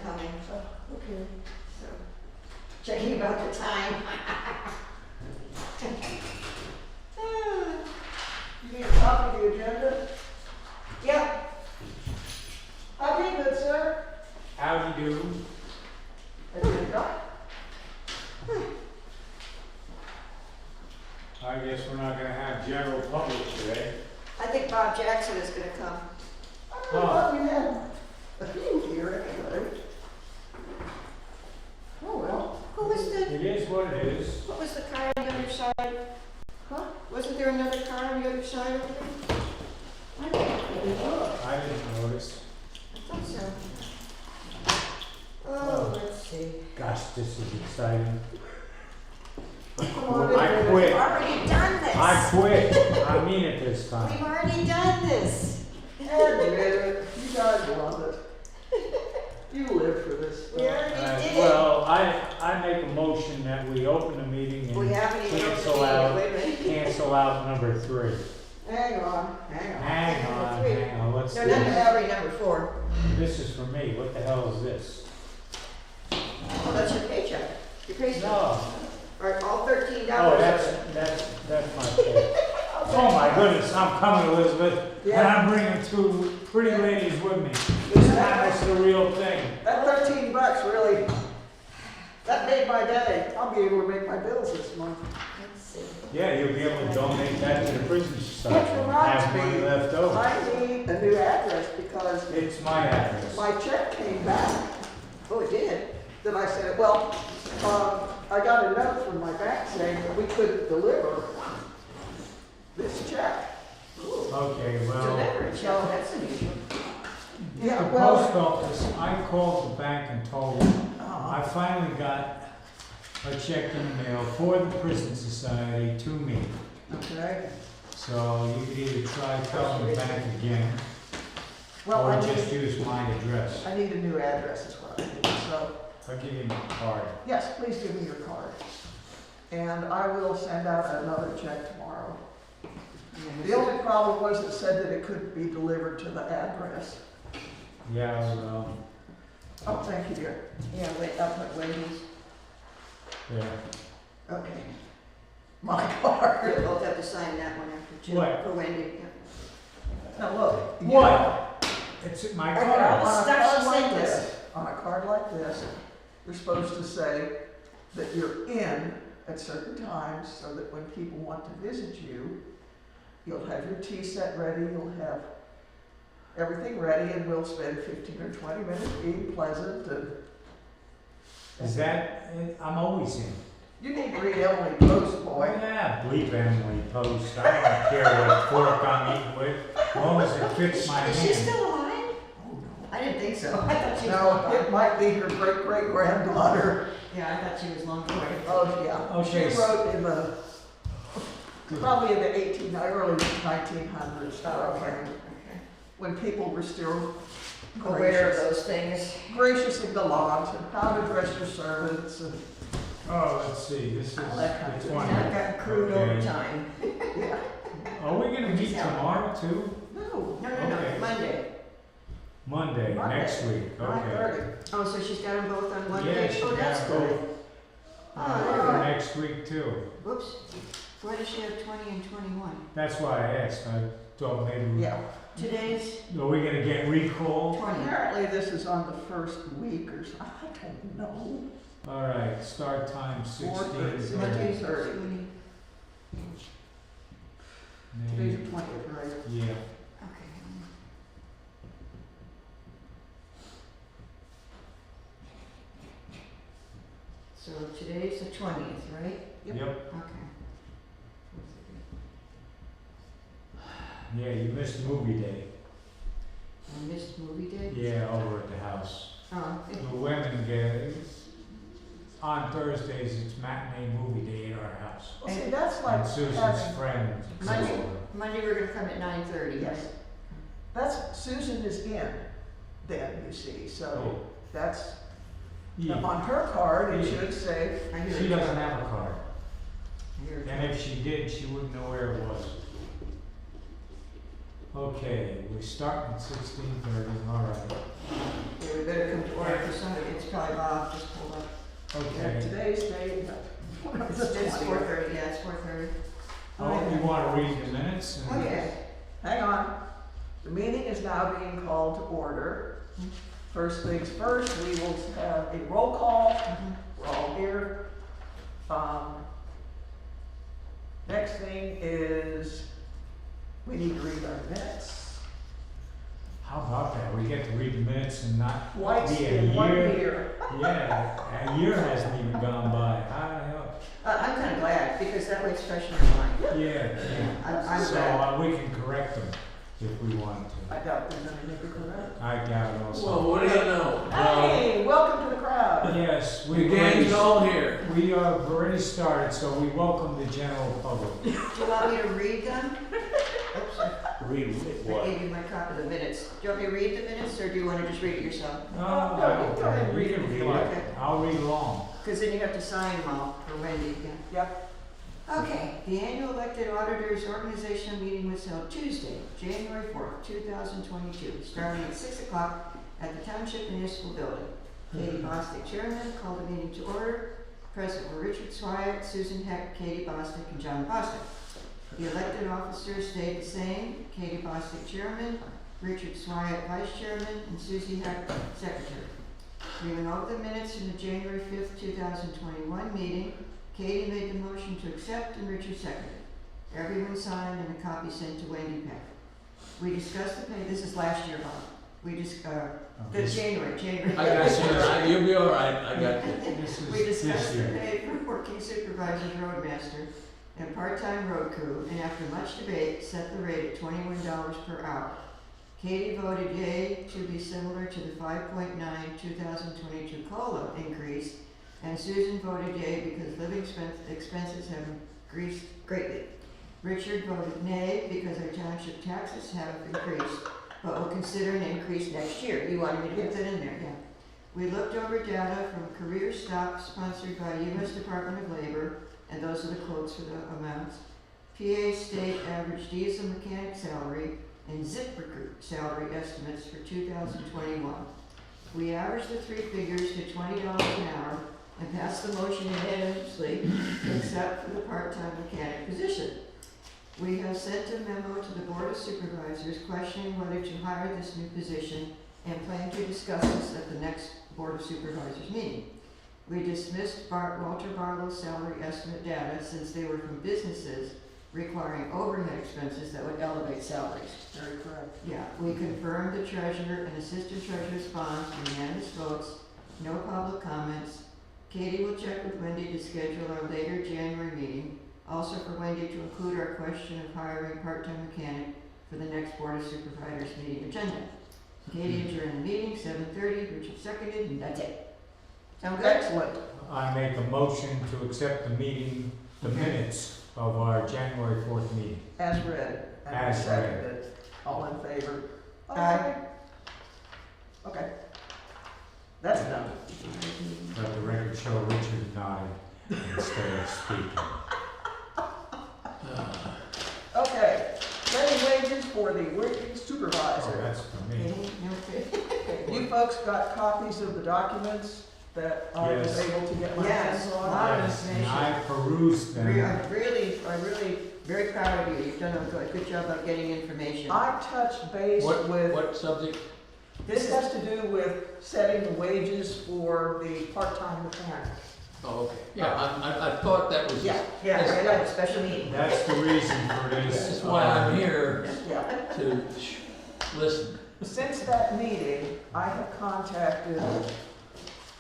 coming. Okay. So, checking about the time. You need a copy of the agenda? Yep. Howdy, good sir. Howdy do. Agenda? I guess we're not gonna have general public today. I think Bob Jackson is gonna come. I thought we had a few here anyway. Oh, well. Who was the, It is what it is. what was the car on the other side? Huh? Wasn't there another car on the other side over there? I didn't really look. I didn't notice. I thought so. Oh, let's see. Gosh, this is exciting. Come on, I in. We've quit. already done this. I quit. I mean it this We've time. already done this. Admit it. You guys love it. You live for this We stuff. already did it. Well, I make a motion that we open the meeting We and haven't even cancel opened out, the meeting. Wait a minute. cancel out number 3. Hang on. Hang on, let's No, do number this. 3, number 4. This is for me. What the hell is this? Oh, that's your paycheck. Your paycheck. No. Or all $13. Oh, that's my pay. Oh my goodness, I'm coming, Elizabeth, and Yeah. I'm bringing 2 pretty ladies with me. That's the real thing. That $13 really, that made my day. I'll be able to make my bills this month. Let's see. Yeah, you'll be able to donate that to the prison society. Which reminds Have money me, left over. I need a new address because It's my address. my check came back. Oh, it did? Then I said, well, I got a note from my bank saying that we couldn't deliver this check. Okay, well, Deliver it, Joe. That's unusual. Yeah, the well. post office, I called the bank and told them, Uh-huh. I finally got a check in the mail for the prison society to me. Okay. So you could either try telling the bank again, Well, or I just need, use my address. I need a new address is what I need. So, I'll give you my card. yes, please give me your card. And I will send out another check tomorrow. The only problem was it said that it couldn't be delivered to the address. Yeah, well, Oh, thank you, dear. Yeah, wait, I'll put Wendy's. yeah. Okay. My card. We'll both have to sign that one after Jim. What? For Wendy, yeah. Now look. What? It's my On card. a Stuff card she like sent us. this, on a card like this, you're supposed to say that you're in at certain times so that when people want to visit you, you'll have your tea set ready, you'll have everything ready, and we'll spend 15 or 20 minutes being pleasant and. Is that, I'm always in. You need to read Emily Post, Oh boy. yeah, bleep Emily Post. I don't care what fork I'm eating with, as long as it fits my Is she hand. still alive? Oh, no. I didn't think so. I thought she was No, long it gone. might be her great-great-granddaughter. Yeah, I thought she was long gone. Oh, yeah. Okay. She wrote in the, probably in the early 1900s, Oh, okay. around Okay. when people were still Aware of gracious, those things. gracious and gallant, and how to dress your servants, and, Oh, let's see, this is All that kind of the stuff. I've 20th. got crude Okay. overtime. yeah. Are we gonna meet Yeah. tomorrow too? No, No, Okay. Monday. Monday, Monday. next week, okay. 9:30. Oh, so she's got them both on one Yeah, day? she Oh, that's got good. both. Oh, there we go. Next week too. Whoops. Why does she have 20 and 21? That's why I asked, I thought maybe, Yeah. Today's are we gonna get recalled? 20. Apparently this is on the first week or something, I don't know. All right, start time 4:30. 16:30. Monday's 30. Today's the Name, 20th, right? yeah, Okay. So today's the 20th, right? Yep. yep, Okay. yeah, you missed movie day. I missed movie day? Yeah, over at the house. Oh, okay. The women get, on Thursdays, it's matinee movie day at our house. Well, see, that's like And Susan's having, friend. Monday. Monday we're gonna come at 9:30. yes. That's, Susan is in then, you see, so that's, Yeah. on her card, it Yeah. should say, I hear She it. doesn't have a card, I hear it. and if she did, she wouldn't know where it was. Okay, we're starting at 16:30, all right. Yeah, we better come to order for somebody, it's probably Bob, just pulled up. Okay. Today's date, It's 4:30, yeah, it's 4:30. Oh, you wanna read the minutes? and- Okay. hang on. The meeting is now being called to order. First things first, we will have a roll call. Mhm. We're all here. Next thing is, we need to read our minutes. How about that? We get to read the minutes and not Twice be a in 1 year. year. Yeah, a year hasn't even gone by. How I'm kind of glad, because that way it's fresh in your mind. the hell? Yeah, I'm so glad. we can correct them if we want I to. doubt we're gonna make it correct. I doubt it also. Well, what do you know? Hey, welcome to the crowd. Yes, The we gang's all here. We are already started, so we welcome the general public. Do you want me to read them? Oops, Read I gave you my copy of the minutes. Do you want me to read the minutes, or do you want to just read it yourself? No, No, you go ahead and read you it can if read you like. it. I'll read along. Because then you have to sign them all for Wendy again. Yep. Okay, the annual elected auditors organizational meeting was held Tuesday, January 4th, 2022, starting at 6 o'clock at the Township Municipal Building. Katie Bostic, chairman, called the meeting to order. Present were Richard Swyatt, Susan Heck, Katie Bostic, and John Bostic. The elected officers stayed the same: Katie Bostic, chairman, Richard Swyatt, vice chairman, and Susie Heck, secretary. We went over the minutes from the January 5th, 2021 meeting. Katie made the motion to accept and Richard seconded. Everyone signed and a copy sent to Wendy Peck. We discussed the pay, this is last year, Bob. We just, January. I got you. You'll be all right. I got you. This is We discussed this the year. pay for working supervisors, roadmaster, and part-time road crew, and after much debate, set the rate at $21 per hour. Katie voted yea to be similar to the 5.9 2022 COLA increase, and Susan voted yea because living expenses have increased greatly. Richard voted nay because our township taxes have increased, but will consider an increase next year. You wanted me to put that in there, yeah. We looked over data from Career Stop sponsored by U.S. Department of Labor, and those are the quotes for the amounts. PA state average diesel mechanic salary and ZipRecruit salary estimates for 2021. We averaged the three figures to $20 an hour and passed the motion unanimously, except for the part-time mechanic position. We have sent a memo to the Board of Supervisors questioning whether to hire this new position and plan to discuss this at the next Board of Supervisors meeting. We dismissed Walter Barlow's salary estimate data since they were from businesses requiring overhead expenses that would elevate salaries. Very correct. Yeah, we confirmed the treasurer and assistant treasurer's bonds, unanimous votes, no public comments. Katie will check with Wendy to schedule our later January meeting, also for Wendy to include our question of hiring part-time mechanic for the next Board of Supervisors meeting agenda. Katie adjourned the meeting, 7:30, Richard seconded, and that's it. Sound good? Excellent. I make a motion to accept the minutes of our January 4th meeting. As read. And As seconded. All in favor? Aye. Okay. That's done. Let the record show Richard nodded instead of speaking. Okay. Setting wages for the working Oh, supervisor. that's for me. You folks got copies of the documents that I was Yes. able to get my Yes. hands Lot on? of Yes, and information. I perused them. I'm really very proud of you. You've done a good job of getting information. I touched base with, What subject? this has to do with setting the wages for the part-time mechanic. Oh, okay. Yeah, I thought that was. Yeah. Yeah, I know, special meeting. That's the reason for this. That's why I'm here Yeah. to listen. Since that meeting, I have contacted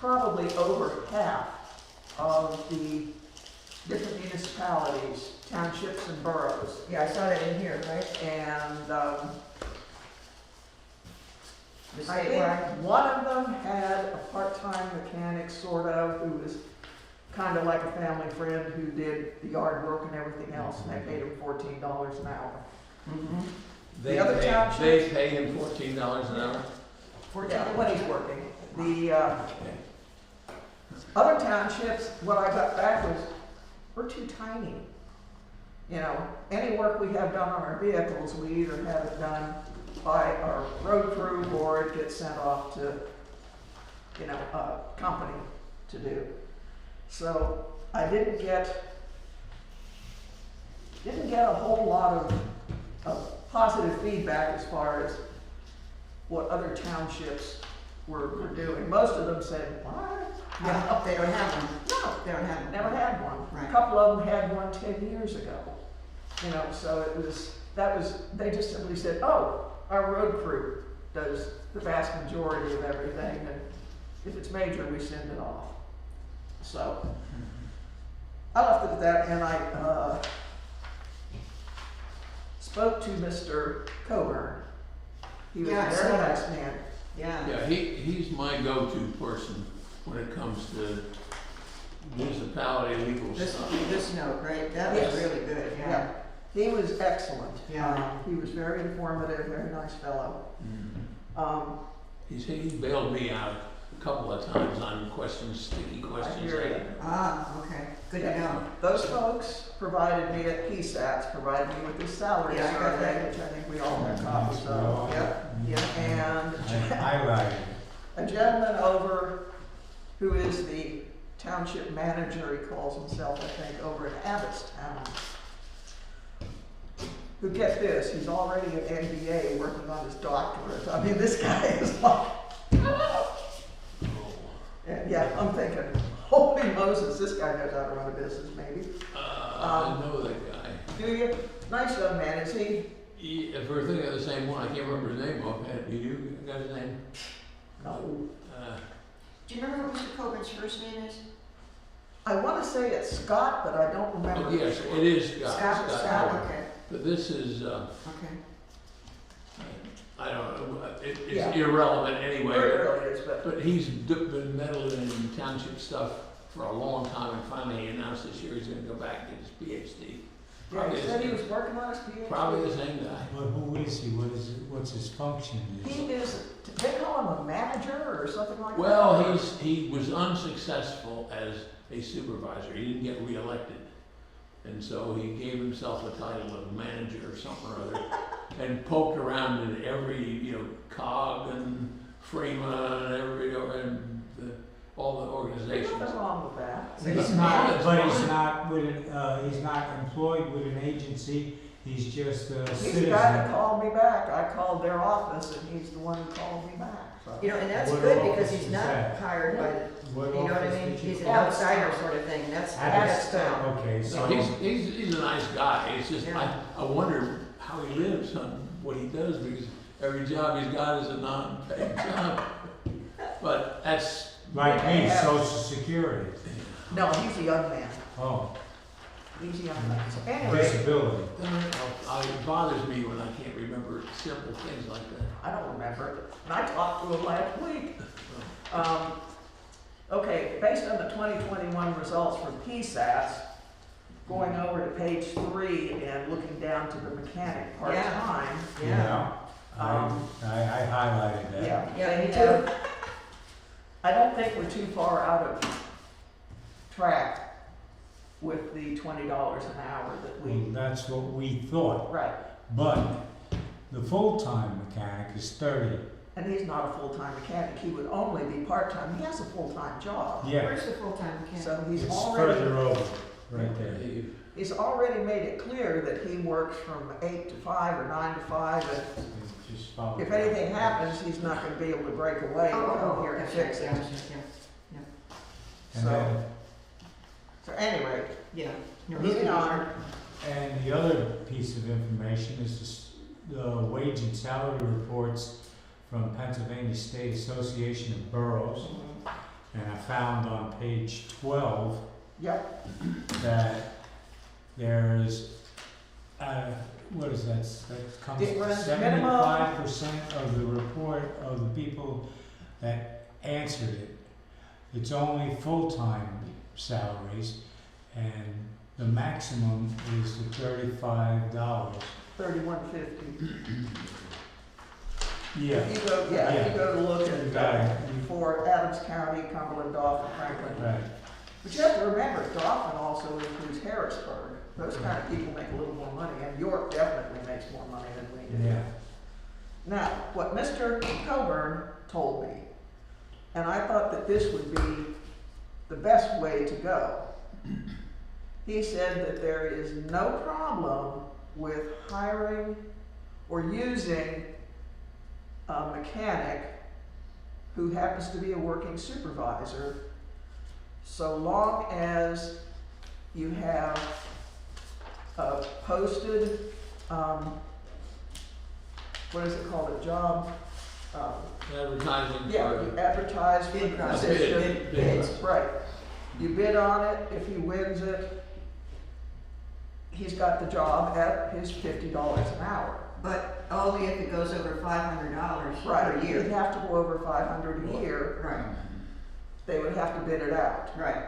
probably over half of the different municipalities, townships and boroughs. Yeah, I saw that in here, right? And The I statewide. think one of them had a part-time mechanic, sort of, who was kind of like a family friend who did the yard work and everything else, and they paid him $14 an hour. Mm-hmm. They other pay- townships? They pay him $14 an hour? Yeah, when he's working. The other townships, what I got back was, we're too tiny. You know, any work we have done on our vehicles, we either have it done by our road crew or it gets sent off to, you know, a company to do. So I didn't get a whole lot of positive feedback as far as what other townships were doing. Most of them said, what? Yeah, they don't have one. No, They don't have one. never had one. Right. A couple of them had one 10 years ago. You know, so they just simply said, oh, our road crew does the vast majority of everything, and if it's major, we send it off. So, I left it at that, and I, spoke to Mr. Coburn. He was Yeah, I a saw very that. nice man. Yeah. Yeah, he's my go-to person when it comes to municipality legal This, stuff. this note, right? That was Yes. really good, yeah. He was excellent. Yeah. He was very informative, very nice fellow. Mhm. He's bailed me out a couple of times on questions, sticky questions. hear you. Ah, okay, good to know. Those folks provided me at PSATs, provided me with this salary Yeah, I got survey, that. which I think we all have copies of. Yeah. And I highlighted it. a gentleman over who is the township manager, he calls himself, I think, over in Abbottstown. Who, get this, he's already an MBA working on his doctorate. I mean, this guy is like, and yeah, I'm thinking, holy Moses, this guy knows how to run a business, maybe. I know that guy. Do you? Nice young man, is he? If we're thinking of the same one, I can't remember his name offhand. Do you got his name? No. Do you remember what Mr. Coburn's first name is? I want to say it's Scott, but I don't remember. Oh, yes, it is Scott. Scott, okay, But this is, okay. I don't know, it's Yeah. irrelevant anyway. It really is, but But he's been meddling in township stuff for a long time, and finally he announced this year he's gonna go back and get his PhD. yeah, he said he was working on his PhD. Probably the same guy. But who is he? What's his function? He is, they call him a manager or something like that? Well, he was unsuccessful as a supervisor, he didn't get reelected. And so he gave himself the title of manager or something or other, and poked around in every, COG and FREMA and all the There's organizations. nothing wrong with that. He's not, but he's not employed with an agency, he's just a He's the citizen. guy that called me back. I called their office and he's the one who called me back, so. You know, and that's What good office because he's is not that? hired by the, What you know what I office mean? did you He's an call? outsider sort of thing, that's town. Okay, So so. he's a nice guy, it's just, Yeah. I wonder how he lives on what he does, because every job he's got is a non-paid job. But that's, Like me, Yeah. social security. No, he's a young man. Oh, He's a young man. So anyway, disability. it bothers me when I can't remember simple things like that. I don't remember, and I talked to him last week. Okay, based on the 2021 results from PSATs, going over to page 3 and looking down to the mechanic part-time. Yeah, I highlighted that. Yeah. yeah, me and, too. I don't think we're too far out of track with the $20 an hour that Well, we, that's what we thought, right. but the full-time mechanic is 30. And he's not a full-time mechanic, he would only be part-time, he has a full-time job. Yeah, Where's the full-time mechanic? So he's it's already, further over, right there. he's already made it clear that he works from 8 to 5 or 9 to 5, and Just follow if that. anything happens, he's not gonna be able to break away and come here and that's right, fix yeah, it. yeah, And So, then, so anyway, yeah. No, he's moving good. on, and the other piece of information is the wage and salary reports from Pennsylvania State Association of Boroughs. And I found on page 12 yep, that there's, what is that, that comes It to runs 75% of the report of the people that answered it. It's only full-time salaries, and the maximum is the $35. $31.50. Yeah. If you go, if you go to look You at, got it. for Adams County, Cumberland, Dauphin, Franklin. Right. But you have to remember, Dauphin also includes Harrisburg. Those kind of people make a little more money, and York definitely makes more money than we do. Yeah. Now, what Mr. Coburn told me, and I thought that this would be the best way to go. He said that there is no problem with hiring or using a mechanic who happens to be a working supervisor, so long as you have a posted, what is it called, a job? Advertising for Yeah, you advertise for the Bid process. position. Bids. Right. You bid on it, if he wins it, he's got the job at his $50 an hour. But only if it goes over $500 Right, per he'd year. have to go over 500 a year, Right, they would have to bid it out. right.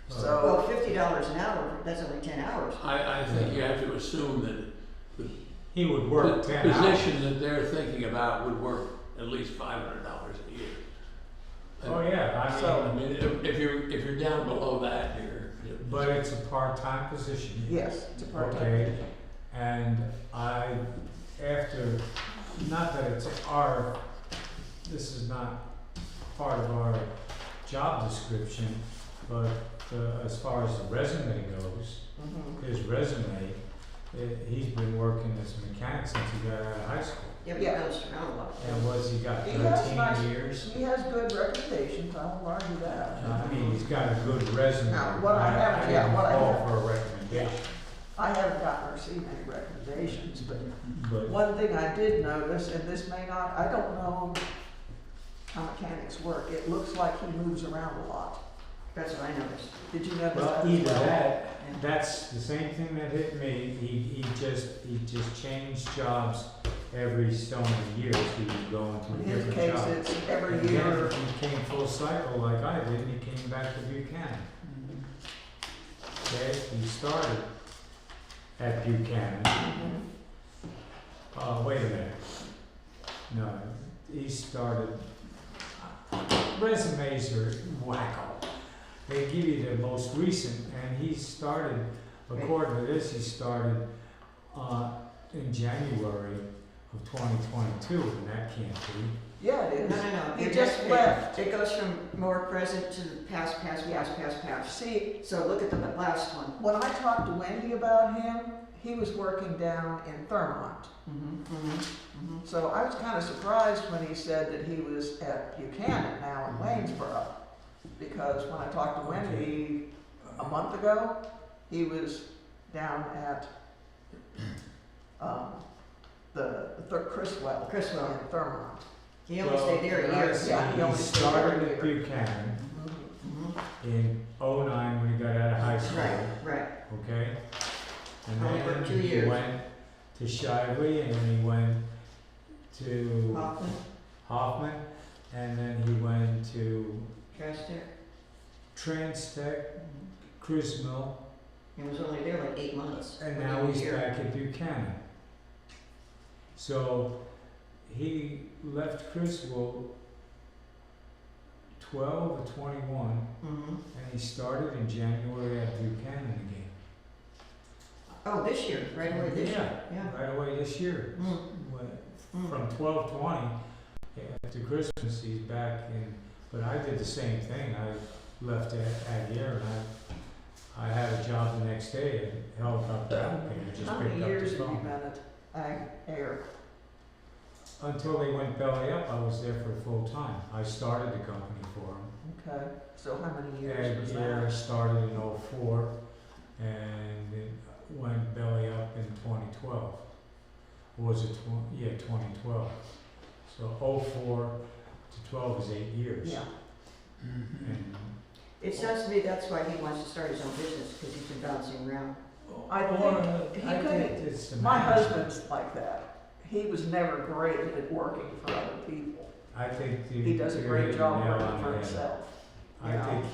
So, Well, $50 an hour, that's only 10 hours. I think you have to assume that He would work the 10 hours. position that they're thinking about would work at least $500 a year. Oh, yeah, I So- mean, if you're down below that, but it's a part-time position. yes, it's a part-time. Okay, and after, not that it's this is not part of our job description, but as far as the resume goes, Mhm. his resume, he's been working as a mechanic since he got out of high school. Yeah, but it Yeah. bounced around a lot. And what's he got, He has 13 nice- years? He has good reputations, I won't argue that. I mean, he's got a good resume. Now, what I haven't- yeah, what I call haven't- for a recommendation, I haven't gotten or received any recommendations, but but, one thing I did notice, and this may not, I don't know how mechanics work, it looks like he moves around a lot. That's what I noticed. Did you notice that well, as either well? that, that's the same thing that hit me, he just changed jobs every so many years, he was going to a In his different case, job. it's every And year. then he came full cycle like I did, and he came back to Buchanan. Okay, he started at Buchanan. Mhm. Wait a minute. No, he started, resumes are wacko. They give you the most recent, and he started, according to this, he started, in January of 2022, and that can't be. Yeah, it No, is. no, no. He it- just it- left. It goes from more present to past, past, past, past, past. See, So look at the last one. when I talked to Wendy about him, he was working down in Thurmont. So I was kind of surprised when he said that he was at Buchanan now in Waynesboro. Because when I talked to Wendy a month ago, he was down at, Criswell. Criswell. In Thurmont. He only stayed there a year. Yeah, he He only stayed there a started at year. Buchanan Mhm. in '09 when he got out of high school. Right, right. Okay? And Only then worked 2 he years. went to Shively, and then he went to Hoffman, Hoffman, and then he went to Trastec. Transtech, Chris Mill, He was only there like 8 months. and within now a he's year. back at Buchanan. So he left Criswell 12 or 21, Mhm. and he started in January at Buchanan again. Oh, this year, right away this year. Yeah, Yeah. right away this year. Mm. Mm. From 12/20 to Christmas, he's back in, but I did the same thing. I left at here, and I had a job the next day at helicopter and just How many picked up years the have you phone. been at Ag Air? Until they went belly up, I was there for full time. I started the company for them. Okay, so how many years was Ag Air that? started in '04, and it went belly up in 2012. Or was it 2012? So '04 to 12 is 8 years. Yeah, And It sounds to me that's why he wants to start his own business, because he's been bouncing around. I think he I could- think it's the my management. husband's like that. He was never great at working for other people. I think He does a you're great hitting job the nail working on for the head. himself. I you know. think,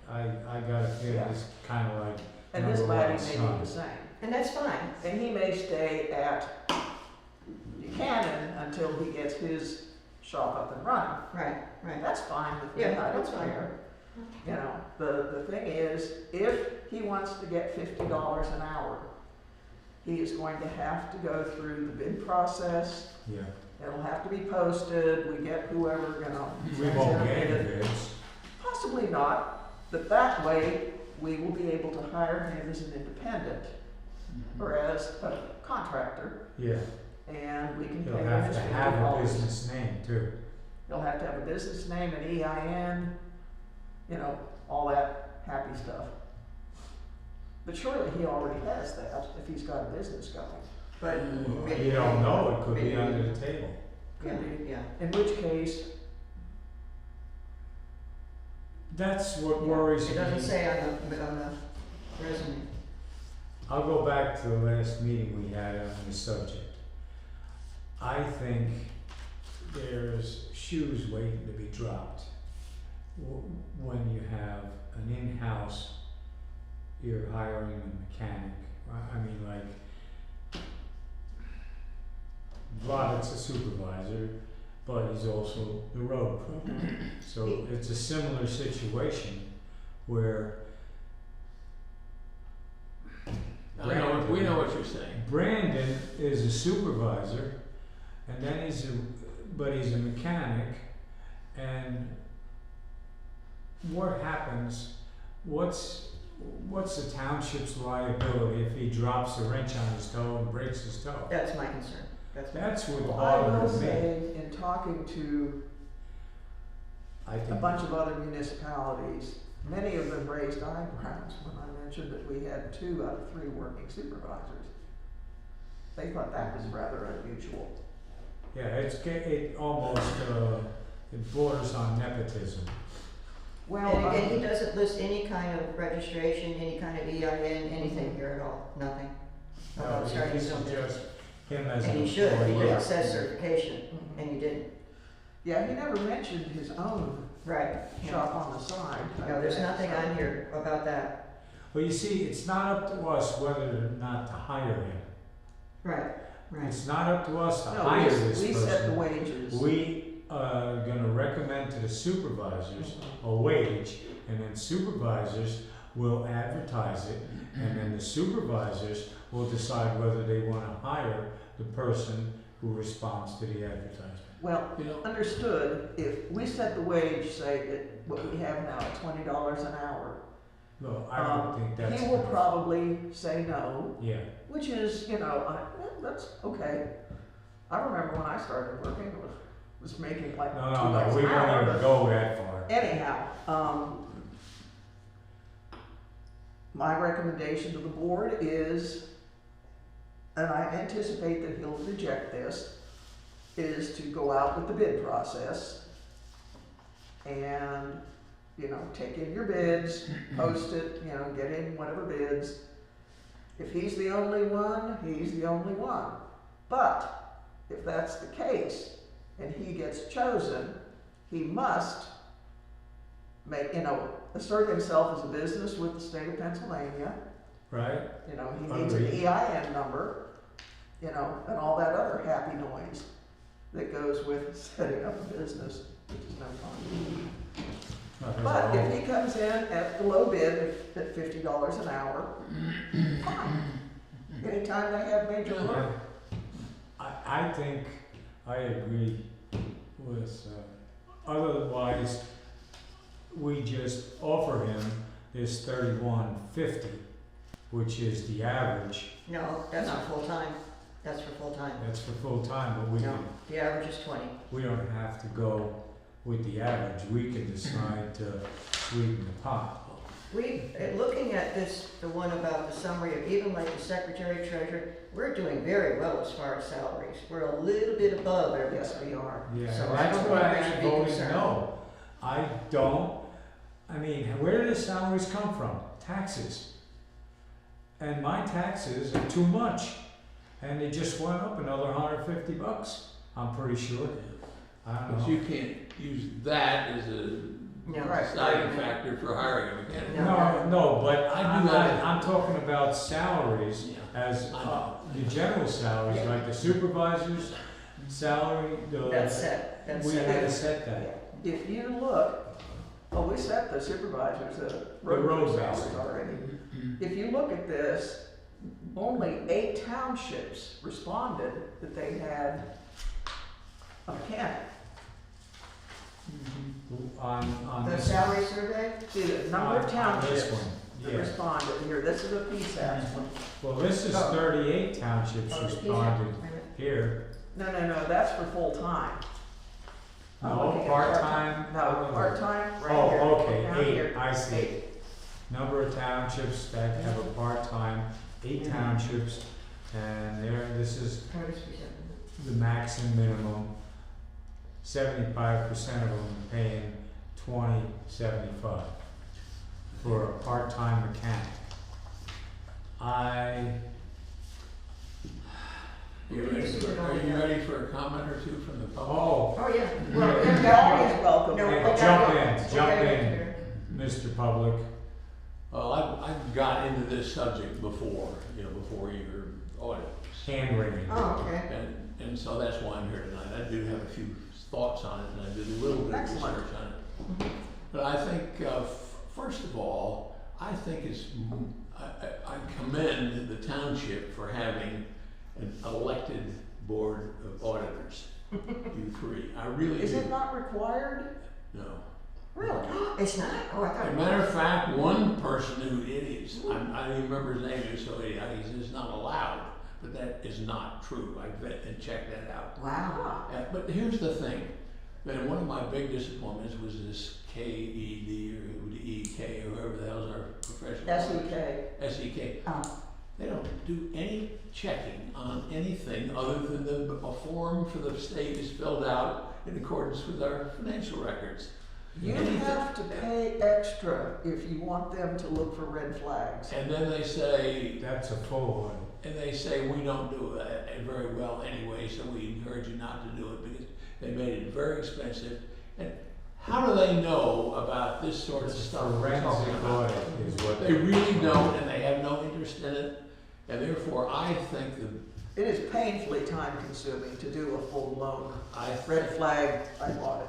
I got a feeling Yeah. it's kind of like And this number laddie one may son. be the same. And that's fine. And he may stay at Buchanan until he gets his shop up and running. Right, right. That's fine with me, Yeah, I don't that's fine. care. You know, the thing is, if he wants to get $50 an hour, he is going to have to go through the bid process. Yeah. It'll have to be posted, we get whoever, you know. We sends won't in a get bid. any bids. Possibly not, but that way, we will be able to hire him as an independent or as a contractor, Yeah. and we can pay He'll him have his to have a $50. business name too. He'll have to have a business name, an EIN, you know, all that happy stuff. But surely he already has that if he's got a business going. But. You don't know, it could be maybe- under the table. Yeah, Could be. yeah. In which case, That's what Yeah. worries me. It doesn't say on the resume. I'll go back to the last meeting we had on this subject. I think there's shoes waiting to be dropped. When you have an in-house, you're hiring a mechanic. I mean, like, Robert's a supervisor, but he's also the road crew. So it's a similar situation where We know what you're saying. Brandon is a supervisor, and then he's a mechanic, and what happens, what's the township's liability if he drops a wrench on his toe and breaks his toe? That's my concern. That's what well, I will bothers me. say, in talking to I a think, bunch of other municipalities, many of them raised eyebrows when I mentioned that we had 2 out of 3 working supervisors. They thought that was rather unusual. yeah, it almost, it borders on nepotism. Well, And again, he doesn't list any kind of registration, any kind of EIN, anything here at all, nothing. About starting his own business. Just him as an And he should, he employee. did says certification, Mhm. and he didn't. Yeah, he never mentioned his own Right. shop on the side. No, there's nothing on here about that. Well, you see, it's not up to us whether or not to hire him. Right, right. It's not up to us to No, hire this we set the person. wages. We are gonna recommend to the supervisors Mhm. a wage, and then supervisors will advertise it, and then the supervisors will decide whether they wanna hire the person who responds to the advertisement. Well, You know, understood, if we set the wage, say, at what we have now, at $20 an hour, No, I don't think that's. he will enough. probably say no, Yeah, which is, you know, that's okay. I remember when I started working, was making like no, $2 we an hour, won't even but go that far. anyhow, my recommendation to the board is, and I anticipate that he'll reject this, is to go out with the bid process and, you know, take in your bids, post it, you know, get in whatever bids. If he's the only one, he's the only one. But if that's the case and he gets chosen, he must make, you know, assert himself as a business with the state of Pennsylvania. Right? You know, he needs an Agreed. EIN number, you know, and all that other happy noise that goes with setting up a business, which is no fun. But if he comes in at the low bid at $50 an hour, fine. Anytime they have major work. I think I agree with, otherwise, we just offer him this $31.50, which is the average. No, that's not full-time. That's for full-time. That's for full-time, but we No, can, the average is 20. we don't have to go with the average. We can decide to sweeten the pot. Looking at this, the one about the summary of even like the secretary treasurer, we're doing very well as far as salaries. We're a little bit above everybody. Yes, we are. Yeah, So and I that's don't why think we should I be voted concerned. no. I don't, I mean, where do the salaries come from? Taxes. And my taxes are too much. And they just went up another $150, I'm pretty sure. I don't but know. you can't use that as a No. Right. deciding factor for hiring a mechanic. No, but I do I'm that. not, I'm talking about salaries Yeah. as, I know. the general salaries, Yeah. like the supervisor's salary, That's set, that's we set. had to set that. If you look, we set the supervisors, the road road master. salaries already. If you look at this, only 8 townships responded that they had a mechanic. On The this, salary survey? See, the number of on this townships one, that yeah. responded, here, this is a PSAS one. Well, this is Oh. 38 townships Oh, responded yeah. here. No, that's for full-time. I'm looking No, at part-time. No, part-time, right here. Oh, okay, down 8, here. I see. 8. Number of townships that have a part-time, 8 Yeah. townships, and there, this is How does we set the max and minimum. 75% of them paying $20.75 for a part-time mechanic. Are you ready for a comment or two from the public? Oh, Oh, yeah. Yeah. Well, You're yeah, always welcome. No, hey, we jump got- in, Mr. Public. Well, I've got into this subject before, before your audit. Hand wringing. Oh, okay. And so that's why I'm here tonight. I do have a few thoughts on it, and I did a little bit of Excellent. research on it. But I think, first of all, I think I commend the township for having an elected board of auditors, you 3. I really Is do. it not required? No. Really? It's not? Oh, I thought. As a matter of fact, one person who it is, I don't even remember his name, so he says not allowed, but that is not true. I vet and checked that out. Wow. But here's the thing, that one of my big disappointments was this KED or EK or whoever the hell's our professional. SEK. Oh. They don't do any checking on anything other than a form for the state is filled out in accordance with our financial records. You Anything. have to pay extra if you want them to look for red flags. And then they say, That's a full one. and they say, we don't do it very well anyway, so we encourage you not to do it because they made it very expensive. And how do they know about this sort of stuff? we're talking Forensic about? audit is what. They really don't, and they have no interest in it, and therefore I think It is painfully time consuming to do a full-blown I red flag type audit.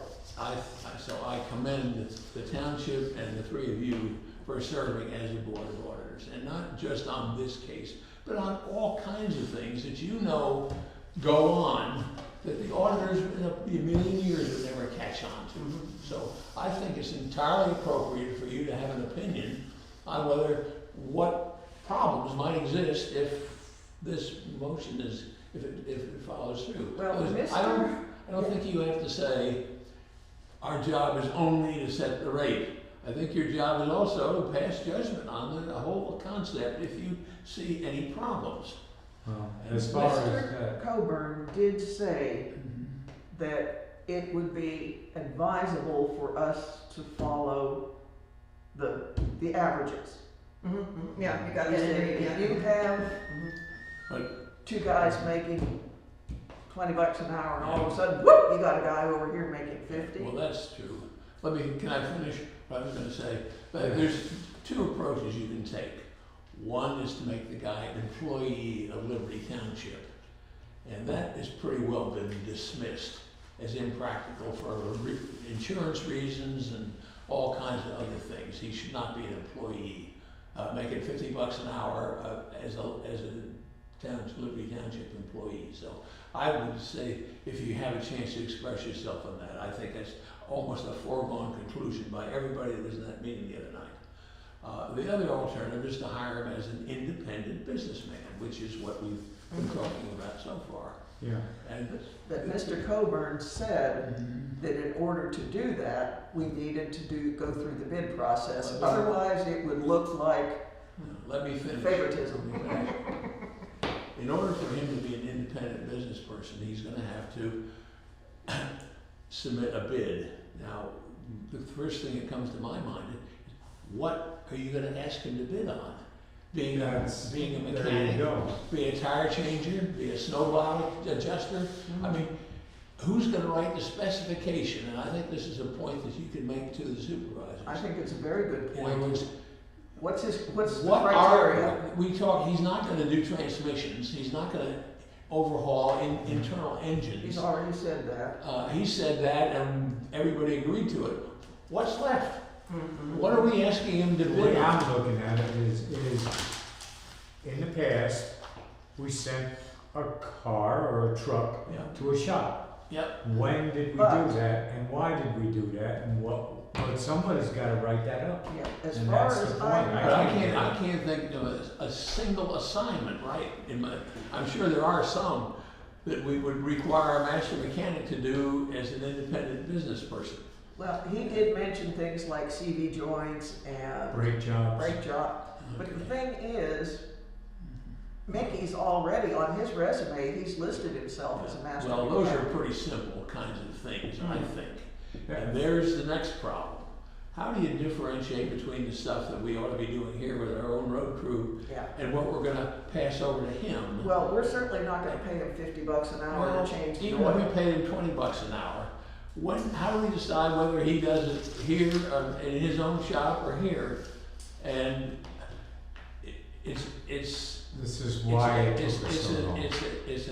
so I commend the township and the 3 of you for serving as a board of auditors, and not just on this case, but on all kinds of things that go on that the auditors in a million years would never catch on to. So I think it's entirely appropriate for you to have an opinion on what problems might exist if this motion if it follows through. Well, Because I don't think you have to say, our job is only to set the rate. I think your job is also to pass judgment on the whole concept if you see any problems. Well, as far as Mr. that, Coburn did say that it would be advisable for us to follow the averages. Yeah, you got He that in said, there, if yeah. you have But 2 guys making $20 an hour, and all of a sudden, whoop, you got a guy over here making 50. well, that's true. Can I finish what I was gonna say? But there's 2 approaches you can take. One is to make the guy an employee of Liberty Township. And that has pretty well been dismissed as impractical for insurance reasons and all kinds of other things. He should not be an employee, making $50 an hour as a Liberty Township employee. So I would say, if you have a chance to express yourself on that, I think that's almost a foregone conclusion by everybody that was in that meeting the other night. The other alternative is to hire him as an independent businessman, which is what we've been talking about so far. yeah. And That Mr. Coburn said that in order to do that, we needed to go through the bid process. Otherwise, it would look like let me finish. favoritism. Let me finish. In order for him to be an independent business person, he's gonna have to submit a bid. Now, the first thing that comes to my mind is, what are you gonna ask him to bid on? Being a There you mechanic, go. be a tire changer, be a snowplow adjuster? I mean, who's gonna write the specification? And I think this is a point that you can make to the supervisors. I think it's a very good In other point. words, What's the what criteria? he's not gonna do transmissions, he's not gonna overhaul internal engines. He's already said that. He said that and everybody agreed to it. What's left? we asking him to The bid way on? I'm looking at it is, in the past, we sent a car or a truck Yeah. to a shop. Yep, When did we do But- that, and why did we do that, and what, but somebody's gotta write that up. Yeah, as And far that's the as point. I but I know. can't think of a single assignment, right? I'm sure there are some that we would require a master mechanic to do as an independent business person. Well, he did mention things like CV joints and Brake jobs. brake job. But the thing is, Mickey's already, on his resume, he's listed himself as a master Well, those are mechanic. pretty simple kinds of things, I think. Yeah. And there's the next problem. How do you differentiate between the stuff that we ought to be doing here with our own road crew Yeah. and what we're gonna pass over to him? Well, we're certainly not gonna pay him $50 an hour Well, to change the even if we oil. paid him $20 an hour, how do we decide whether he does it here, in his own shop or here? And it's This is why it it's took us so long. it's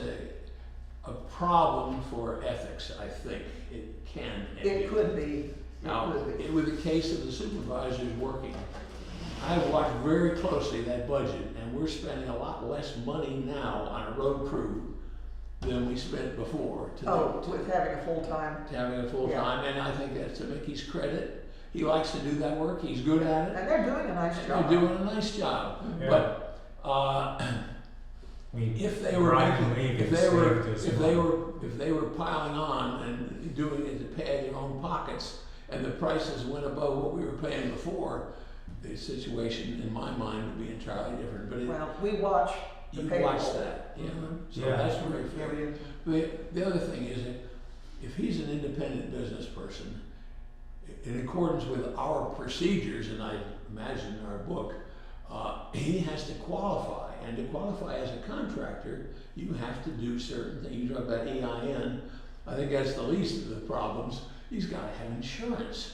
a problem for ethics, I think. It can. It could be, Now, it could be. with the case of the supervisors working, I watched very closely that budget, and we're spending a lot less money now on a road crew than we spent before Oh, with having a full-time, to having a full-time, and I think that's to Mickey's credit. He likes to do that work, he's good at it, and they're doing a nice and job. they're doing a nice job. Yeah. But, I mean, if they were Brian making, Levy if they were, saved us if money. they were piling on and doing it to pad their own pockets, and the prices went above what we were paying before, the situation in my mind would be entirely different, but Well, we watch the you payroll. watch that, yeah, so Yeah. that's very Yeah, fair. we do. The other thing is that if he's an independent business person, in accordance with our procedures, and I imagine our book, he has to qualify, and to qualify as a contractor, you have to do certain things. You talk about EIN, I think that's the least of the problems. He's gotta have insurance.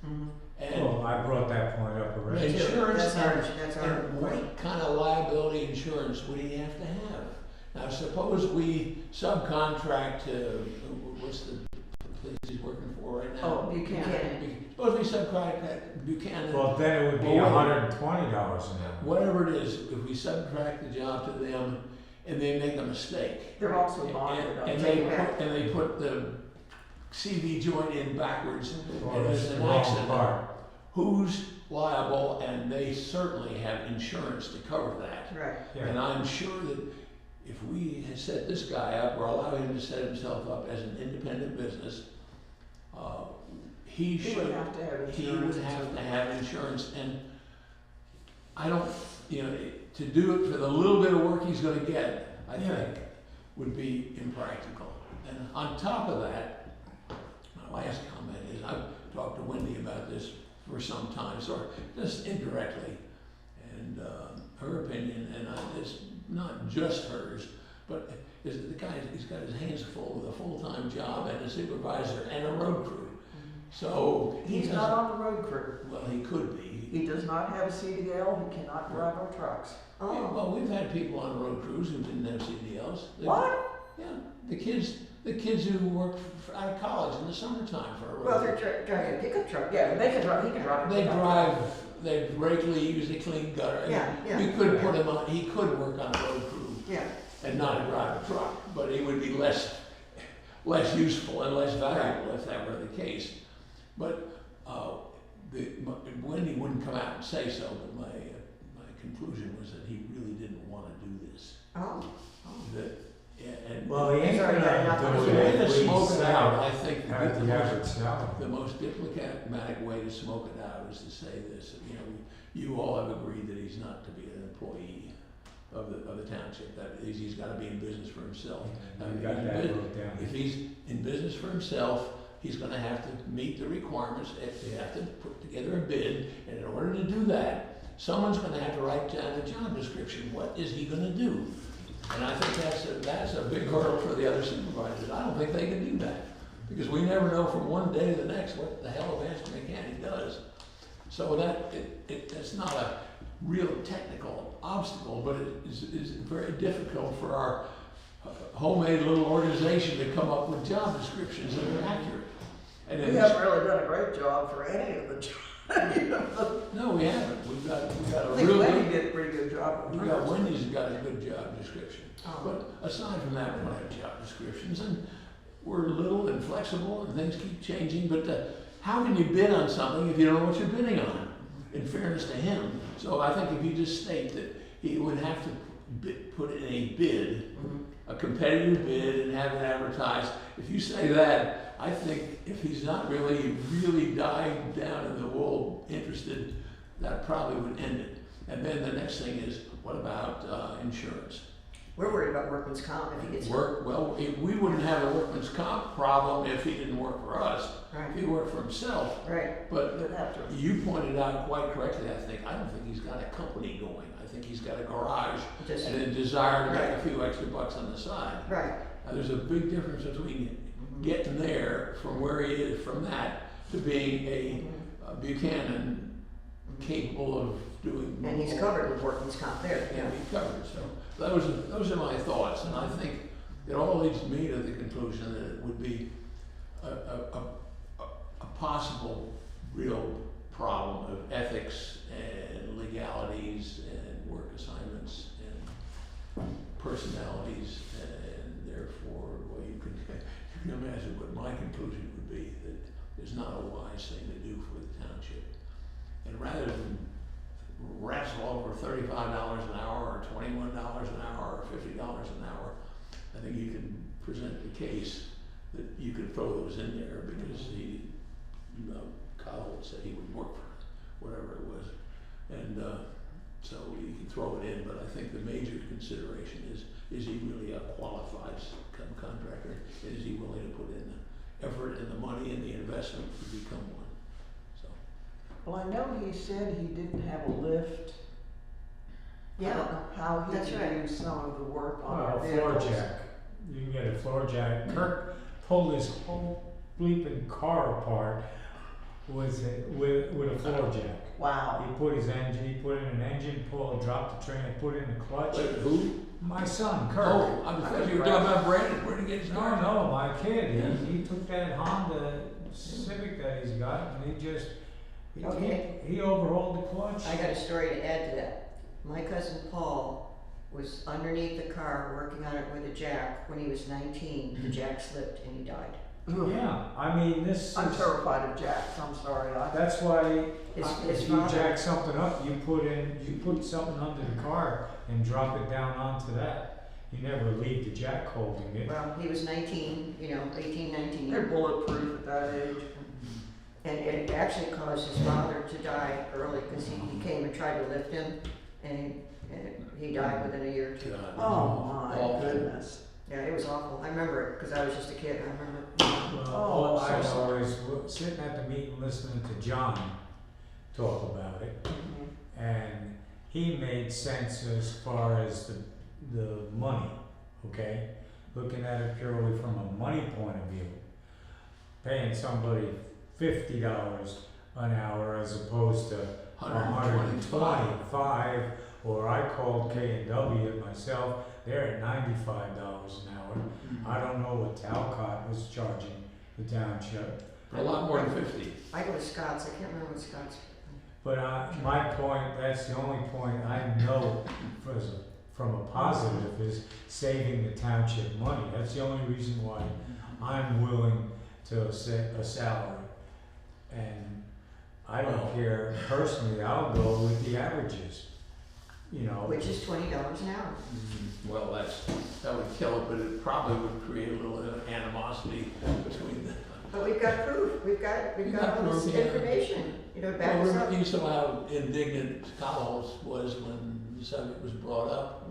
Mhm. And Well, I brought that point up already. Me too. insurance, That's our and what kind of liability insurance would he have to have? Now, suppose we subcontract to, what's the place he's working for right now? Oh, Buchanan. Suppose we subcontract Buchanan, Well, then it would be Well, wait. $120 an hour. whatever it is, if we subcontract the job to them and they make a mistake. They're also bonded on And taking they back. put the CV joint in backwards, Or and there's it's an the wrong accident. part. Who's liable? And they certainly have insurance to cover that. Right. And I'm sure that if we had set this guy up or allow him to set himself up as an independent business, he He should, would have to have he insurance. would have to have insurance. And I don't, to do it for the little bit of work he's gonna get, I Yeah. think, would be impractical. And on top of that, my last comment is, I've talked to Wendy about this for some time, sort of just indirectly. And her opinion, and it's not just hers, but is that the guy, he's got his hands full with a full-time job and a supervisor and a road crew. So he He's doesn't, not on the road crew. well, he could be. He does not have a CDL, he cannot drive our trucks. Oh, Well, we've had people on road crews who didn't have CDLs. What? Yeah, the kids who work out of college in the summertime for a road well, crew. they're driving a pickup truck. Yeah, they can drive, he can drive. a They pickup. drive, they regularly use a clean gutter. Yeah, yeah. We could put him on, he could work on a road crew Yeah, and not drive a truck, but he would be less useful and less valuable if that were the case. But, Wendy wouldn't come out and say so, but my conclusion was that he really didn't wanna do this. oh, That, and. Well, he ain't Sorry, gonna not do much. The it way if to we smoke it say out, I think at the the average most, salary. the most diplomatic way to smoke it out is to say this, you all have agreed that he's not to be an employee of the township, that he's gotta be in business for himself. We got that wrote down. If he's in business for himself, he's gonna have to meet the requirements, they have to put together a bid, and in order to do that, someone's gonna have to write down a job description, what is he gonna do? And I think that's a big hurdle for the other supervisors, I don't think they can do that, because we never know from one day to the next what the hell a master mechanic does. So that's not a real technical obstacle, but it is very difficult for our homemade little organization to come up with job descriptions that are accurate. And We in haven't really done a great job for any of the No, we haven't. We've got I a think real Wendy good, did a pretty good job. we've got, Wendy's got a good job description. Oh. But aside from that, we don't have job descriptions, and we're little and flexible, and things keep changing, but how can you bid on something if you don't know what you're bidding on? In fairness to him. So I think if you just state that he would have to put in a bid, a competitive bid, and have it advertised, if you say that, I think if he's not really dying down in the wool interested, that probably would end it. And then the next thing is, what about insurance? We're worried about workman's comp if he gets hurt. Well, we wouldn't have a workman's comp problem if he didn't work for us. Right, If he worked for himself. right. But You'd have to. you pointed out quite correctly, I don't think he's got a company going. I think he's got a garage Just, and a desire to make Right. a few extra bucks on the side. right. Now, there's a big difference between getting there from where he is, from that, to being a Buchanan capable of doing. And he's covered with workman's comp there, Yeah, yeah. he's covered, so those are my thoughts, and I think it all leads me to the conclusion that it would be a possible real problem of ethics and legalities and work assignments and personalities, and therefore, well, you can imagine what my conclusion would be, that it's not a wise thing to do for the township. And rather than wrestle over $35 an hour or $21 an hour or $50 an hour, I think you can present the case that you can throw those in there because Kyle said he would work for whatever it was. And so you can throw it in, but I think the major consideration is he really a qualified contractor? Is he willing to put in the effort and the money and the investment to become one? So. Well, I know he said he didn't have a lift. I Yeah, don't know how he that's could right. do some of the work on Well, our a floor vehicles. jack. You can get a floor jack. Kirk pulled his whole bleeping car apart with a floor jack. Wow. He put in an engine pull, dropped the train, and put in the clutch. Wait, who? My son, Kirk. Oh, I thought you were talking about Brandon. Where did he get his car? No, my kid. He took that Honda Civic that he's got, and Okay. he overhauled the clutch. I got a story to add to that. My cousin Paul was underneath the car working on it with a jack. When he was 19, the jack slipped and he died. Ugh. Yeah, I mean, I'm terrified of jacks, I'm sorry. that's why His if you father, jack something up, you put something under the car and drop it down onto that. You never leave the jack holding it. well, he was 19, 18, 19. They're bulletproof at that age. And it actually caused his father to die early because he came and tried to lift him and he died within a year or two. God, Oh my awful. goodness. Yeah, it was awful. I remember it because I was just a kid. I remember. Well, Oh, all I I'm so know is sitting at the meeting listening to John talk about it, and he made sense as far as the money, okay? Looking at it purely from a money point of view, paying somebody $50 an hour as opposed to 125, or I called K&W myself, they're at $95 an hour. I don't know what Talcott was charging the township. A lot more than 50. I go to Scott's. I can't remember what Scott's. But my point, that's the only point I know from a positive is saving the township money. That's the only reason why I'm willing to set a salary. And I don't care, personally, I'll go with the averages, Which is $20 an hour. Well, that would kill it, but it probably would create a little animosity between them. But we've got proof. We've got all this proof, yeah. information. Back us up. You saw how indignant Collins was when the subject was brought up.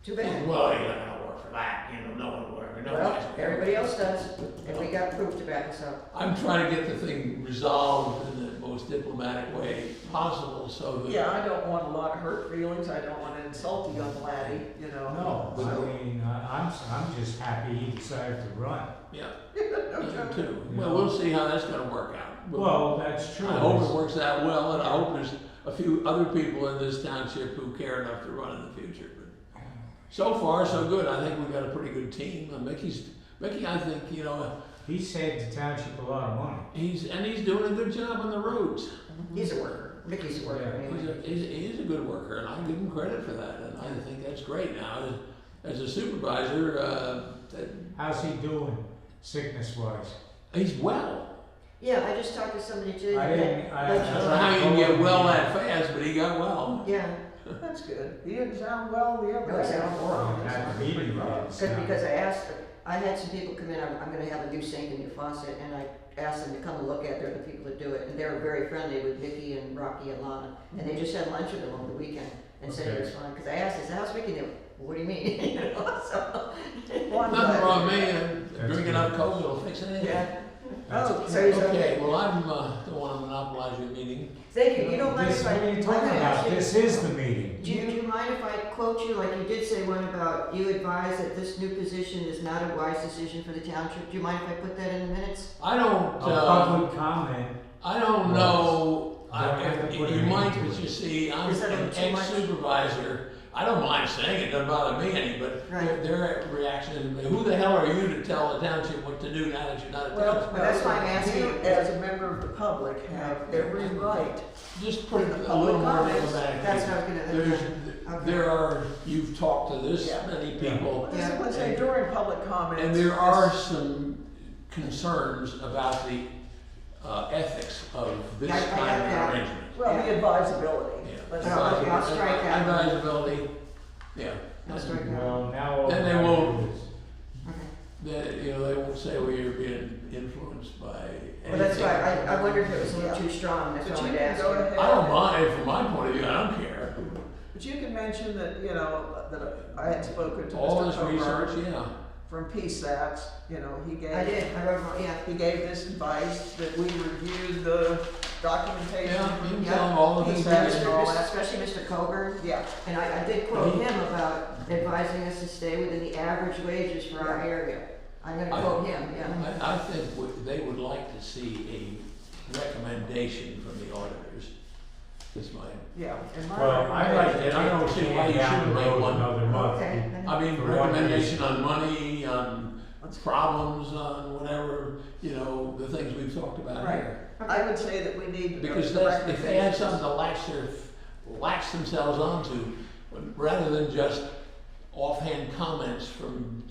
Too bad. Well, you're not gonna work for that, no one will work. Well, everybody else does, and we got proof to back us up. I'm trying to get the thing resolved in the most diplomatic way possible, so that. Yeah, I don't want a lot of hurt feelings, I don't want to insult the young laddie, No, I mean, I'm just happy he decided to run. Yeah, No me joke. too. Well, we'll see how that's gonna work out. Well, that's true. I hope it works out well, and I hope there's a few other people in this township who care enough to run in the future. But so far, so good. I think we've got a pretty good team. Mickey, I think, he saved the township a lot of money. He's doing a good job on the roads. He's a worker, Mickey's a worker Yeah, anyway. He's a good worker, and I give him credit for that, and I think that's great. Now, as a supervisor, How's he doing, sickness-wise? he's well. Yeah, I just talked to somebody today. I didn't, I don't know how you can get well that fast, but he got well. Yeah, That's good. He didn't sound well the other No, he day. sounded horrible. At the meeting, because I had some people come in, I'm gonna have a new sink and new faucet, and I asked them to come and look at it, they're the people that do it, and they were very friendly with Vicky and Rocky and Lana, and they just had lunch with them over the weekend, and said it was fine, cause I asked, I said, how's Vicky doing? Well, what do you mean? You know, so. Well, I'm Nothing glad. wrong with me, drinking up Coke will fix anything. Yeah, Oh, so he's Okay, okay. well, I don't want to monopolize your meeting. Thank you, you don't mind This, if what I. are you I'm talking gonna about? ask you- This is the meeting. Do you mind if I quote you, like you did say one about, you advise that this new position is not a wise decision for the township? Do you mind if I put that in the minutes? I don't, A public comment, I don't know, Don't have to put you it might, into but you it. see, I'm Is that an too much? ex-supervisor. I don't mind saying it, doesn't bother me any, but Right. their reaction is, who the hell are you to tell the township what to do now that you're not a Well, township? Well, that's why I'm asking you, you. as a member of the public, have every right. Just put it in the a little public more comments, diplomatic. That's what I was gonna, There's, okay. there are, you've talked to this Yeah. many Yeah. people, This would say during public comments. and there are some concerns about the ethics of this I kind got of that. arrangement. Well, the advisability. Yeah. Let's Oh, okay, I'll say- strike that. Advisability, yeah. I'll strike that. well, now all Then they we have to won't- do is- They, they won't say, well, you're being influenced by Well, that's why, anything. I wondered if it was a little Yeah. too strong, that's But why I you would can ask go you. ahead. I don't mind, from my point of view, I don't care. But you can mention that, you know, that I had spoken to All Mr. this Coburn research, yeah. from PSATs, you know, he gave. I did, I wrote, yeah. He gave this advice that we reviewed the documentation. Yeah, you can Yeah. tell them all the things Exactly. that Mr. and all that. Especially Mr. Coburn, Yeah, and I did quote him about advising us to stay within the average wages for our area. I'm gonna quote him, yeah. I think they would like to see a recommendation from the auditors. That's my, yeah. And my Well, I'd like to And I don't see take why it you down shouldn't the make road one. another month. Okay. I mean, For one recommendation on money, on problems, on whatever, you know, the things we've talked about Right. here. I would say that we need. Because the that's, if they had recommendations. something to latch themselves onto, rather than just offhand comments from,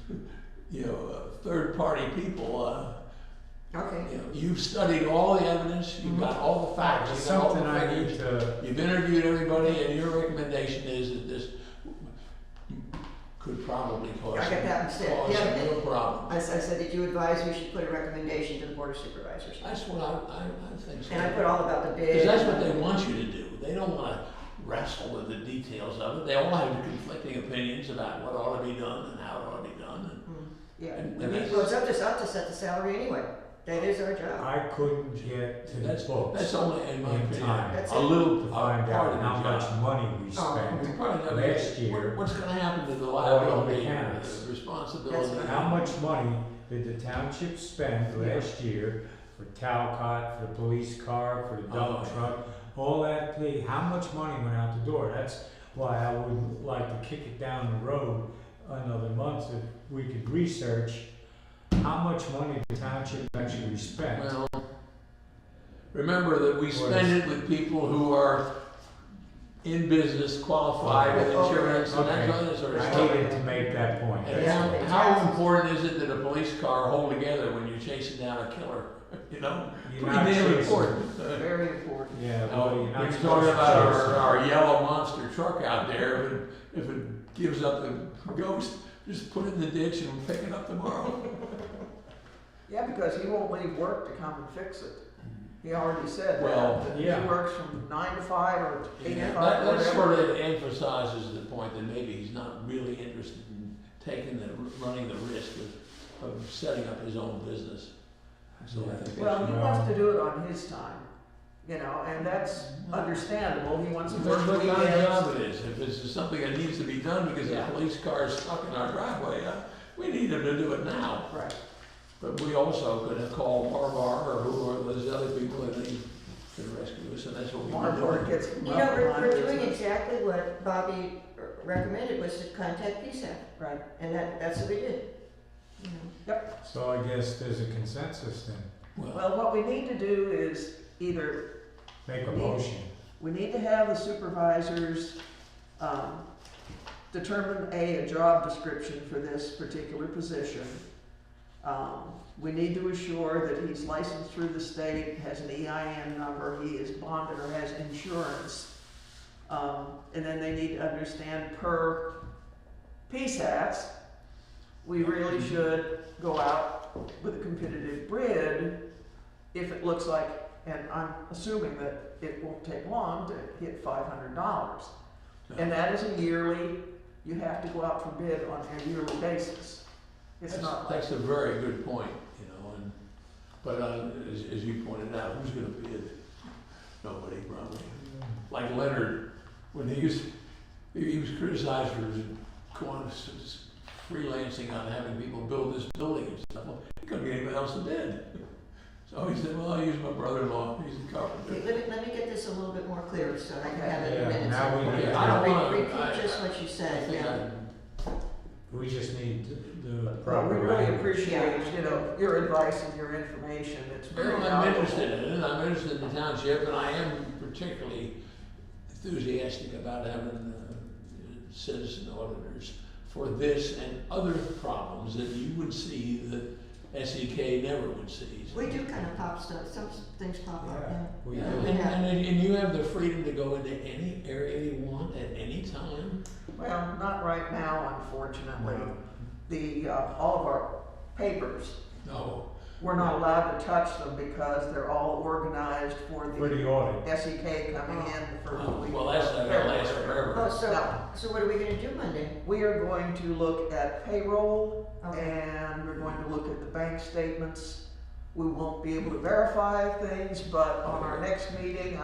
you know, third-party people, Okay, you know, you've studied all the evidence, you've got all the facts, It's you've got all something the I need figures, to, you've interviewed everybody, and your recommendation is that this could probably cause I got that instead. cause Yeah. some real problem. I said that you advise we should put a recommendation to the board of supervisors. That's what I think so. And I put all about the bid. Because that's what they want you to do. They don't want to wrestle with the details of it. They all have conflicting opinions about what ought to be done and how it ought to be done. Yeah. And we and need that's- Well, it's up to us to set the salary anyway. That is our job. I couldn't get to the That's books only, in my in opinion, time That's a it. little to part find of out the how much job. money we Oh. spent. We probably gotta Last get- year, What's gonna happen to the oil liability, mechanics. the responsibility? That's How much money did the township spend last year for Talcott, for the police car, for the dump Oh, yeah. truck? All that, how much money went out the door? That's why I would like to kick it down the road another month if we could research how much money the township actually spent. Well, remember that we spend it with people who are in business, qualified with insurance and that Okay. sort of I stuff. needed to make that point. And That's all. how important is it that a police car hold together when you're chasing down a killer? You know, You're pretty not damn chasing- important. Very important. Yeah, Now, well, you're we're not talking supposed to about chase them. our yellow monster truck out there. If it gives up the ghost, just put it in the ditch and we'll pick it up tomorrow. Yeah, because he won't leave work to come and fix it. He already said Well, that yeah. he works from 9 to 5 or 8 to Yeah, 5, that whatever. sort of emphasizes the point that maybe he's not really interested in running the risk of setting up his own business. So I think Well, he Well- wants to do it on his time, you know, and that's understandable. He wants to work What kind of weekends. job it is, if it's something that needs to be done because Yeah. the police car is stuck in our driveway, we need him to do it now. Right. But we also could have called Marbar or who are those other people that they could rescue us, and that's what we Mark were doing. gets. You know, we're doing exactly what Bobby recommended, was to contact PSAP, Right. and that's what we did. you know. So I guess there's a consensus then. Well, what we need to do is either, Make a motion. we need to have the supervisors, determine a job description for this particular position. We need to assure that he's licensed through the state, has an EIN number, he is bonded or has insurance. And then they need to understand per PSATs, we really should go out with a competitive bid if it looks like, and I'm assuming that it won't take long to hit $500. And that is a yearly, you have to go out for bid on a yearly basis. It's not like, That's a very good point, you know, but as you pointed out, who's gonna bid? Nobody probably. Like Leonard, when he was criticized for going freelancing on having people build this building and stuff. Well, he couldn't get anybody else to bid. So he said, well, I'll use my brother-in-law, he's a carpenter. Okay, let me get this a little bit more clear so I can have it in Yeah, minutes. now we Okay, need I don't to, wanna- Repeat just what you I said, think yeah. we just need the well, proper we really language. appreciate, you know, your advice and your information, it's very I'm valuable. interested in it, I'm interested in the township, and I am particularly enthusiastic about having citizen auditors for this and other problems that you would see that SEK never would see. We do kind of pop stuff, some things pop up, Yeah, yeah. we Yeah, do. and you have the freedom to go into any area you want at any time. Well, not right now, unfortunately. No. The, all of our papers, No, we're not allowed to touch them because they're all organized for For the the audit. SEK coming in the first week. well, that's not gonna last February. forever. Oh, No. so what are we gonna do Monday? We are going to look at payroll Okay. and we're going to look at the bank statements. We won't be able to verify things, but on our next meeting,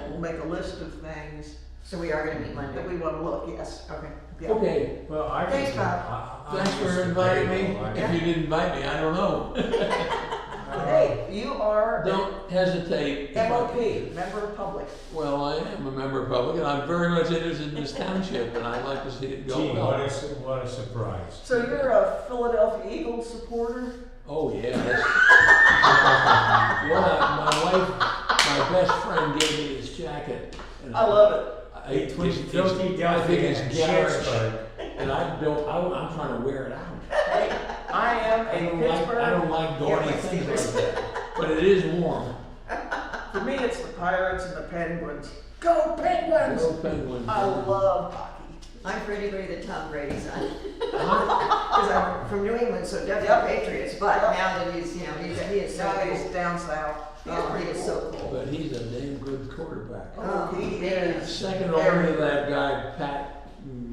we'll make a list of things So we are gonna meet Monday? that we want to look, yes. Okay. Yeah. Okay, Well, I Thanks, think. Bob. thanks for inviting me. If you didn't invite me, I don't know. Hey, you are Don't hesitate. if I- MOP, member of public. Well, I am a member of public, and I'm very much interested in this township, and I'd like to see it go Gee, well. what a surprise. So you're a Philadelphia Eagles supporter? Oh, yeah, that's. My wife, my best friend gave me this jacket. And I love it. It's Philadelphia I think it's and garish, Sharpsburg. and I'm trying to wear it out. Hey, I am I a don't like Pittsburgh. gaudy Yeah, things like that, but it is warm. For me, it's the Pirates and the Penguins. Go Penguins! No penguins. I love hockey. I'm for anybody that Tom Brady's on. Huh? Because I'm from New England, so definitely Yep. Patriots, but Yep. now that he's, he is so Now cool. he's down south. He is so cool. But he's a damn good quarterback. Oh, he is. Second only to that guy, Pat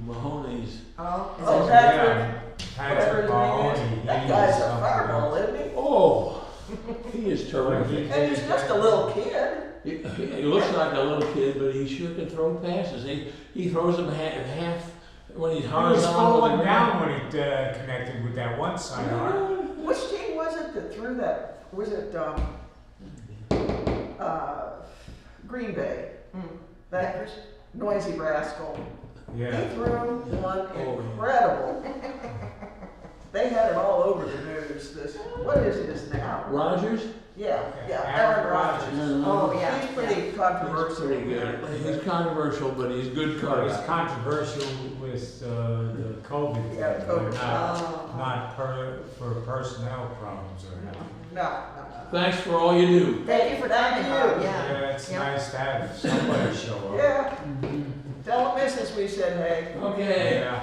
Mahoney's. Oh, is Oh, that- Patrick, Yeah, whatever Patrick his Mahoney. name is. he That guy's is a something fireball, else. isn't he? Oh, he is terrific. And he's just a little kid. He looks like a little kid, but he sure can throw passes. He throws them half when he's He was horizontal. falling down when he connected with that one sidearm. Which team was it that threw that? Was it, Green Bay? Hmm. That Packers? noisy rascal. Yeah. He threw one Oh, incredible. They had it all over the news. This, what is his now? Rogers? Yeah, Aaron Aaron Rodgers. Oh, yeah. He's pretty controversial. Pretty good. He's controversial, but he's good Well, it's quarterback. controversial with the COVID, Yeah, thing, COVID. but Oh. not for personnel problems or anything. No. Thanks for all you do. Thank you for coming, Bob, you. yeah. Yeah, it's Yeah. nice to have somebody show up. Yeah. Tell the missus we said hey. Okay. Yeah.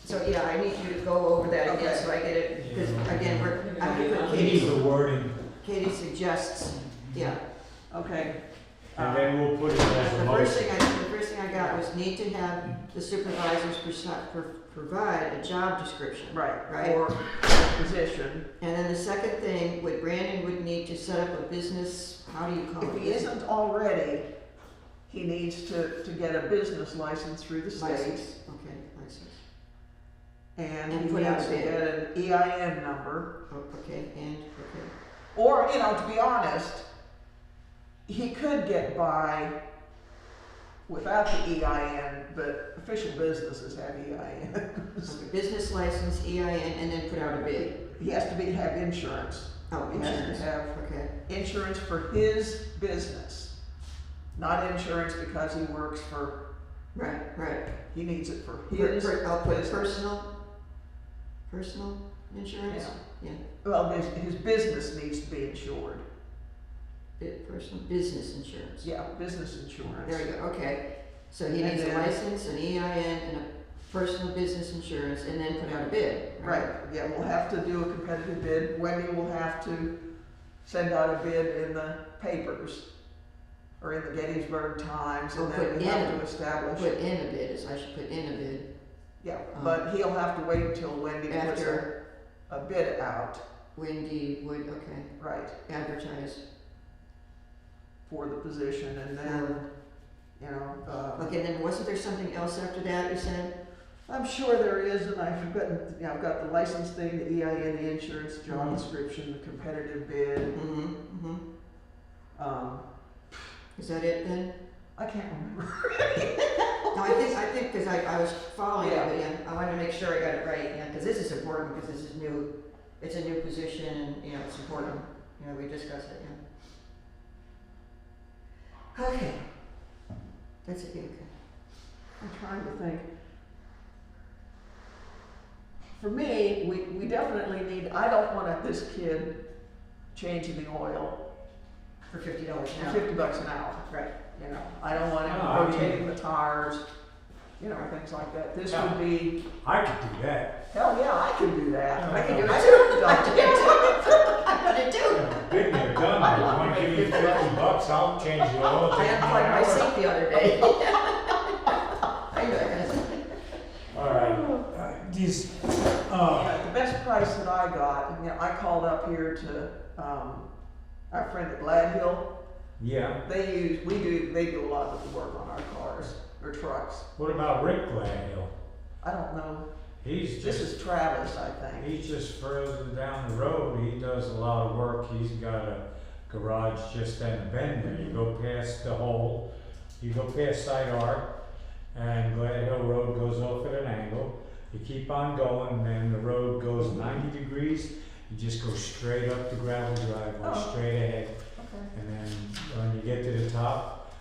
So, yeah, I need you to go over that again, Okay. so I get it, because again, I'm gonna put He needs the Katie, wording, Katie suggests, yeah. Okay. and then we'll put it as a The motion. first thing I got was need to have the supervisors provide a job description. Right, Right. for position. And then the second thing, Brandon would need to set up a business, how do you call it? If he isn't already, he needs to get a business license through the state. License, okay, license. And And he put out needs a to bid. get an EIN number. Oh, okay, and, okay. Or, to be honest, he could get by without the EIN, but official businesses have EINs. Okay, business license, EIN, and then put out a bid. He has to have insurance. Oh, He has insurance, to have okay. insurance for his business, not insurance because he works for, Right. he needs it for his I'll put business. personal insurance? Yeah. Well, his business needs to be insured. Personal business insurance. Yeah, business insurance. There you go, okay. So he And needs a then- license, an EIN, and a personal business insurance, and then put out a bid, Right, yeah, we'll have to do a competitive bid. Wendy will have to send out a bid in the papers or in the Gettysburg Times, and Or then put we have in. to establish. Put in a bid, I should put in a bid. Yeah, but he'll have to wait until Wendy puts After a bid out, Wendy would, okay, right, advertise. for the position, and then, you know, Okay, then wasn't there something else after that you said? I'm sure there is, and I've forgotten, I've got the license thing, the EIN, the insurance, job Mhm. description, the competitive bid. Is that it then? I can't remember. No, I think, because I was following it, Yeah. but yeah, I wanted to make sure I got it right, yeah, because this is important, because this is new, it's a new position, and, you know, it's important, you know, we discussed it, yeah. Okay. That's it, yeah, okay. I'm trying to think. For me, we definitely need, I don't want this kid changing the oil For $50 for an hour. $50 an hour. Right. You know, I don't want him No, I mean- rotating the tires, you know, things like that. This would be, I could do that. hell yeah, I can do that. I can do it I too. could've I done can it. do it. I'm gonna do it. Been there, done that. You wanna give me $50, I'll change the oil. I take me an unplugged my hour. sink the other day. I know that. All right, these, Yeah, the best price that I got, you know, I called up here to, our friend at Gladhill. yeah. They do a lot of the work on our cars or trucks. What about Rick Gladhill? I don't know. He's This just, is Travis, I think. he's just further down the road. He does a lot of work. He's got a garage just in the bend there. You go past the hole, you go past Side Arc, and Glad Hill Road goes off at an angle. You keep on going, and then the road goes 90 degrees. You just go straight up the gravel driveway, Oh. straight ahead. Okay. And then when you get to the top,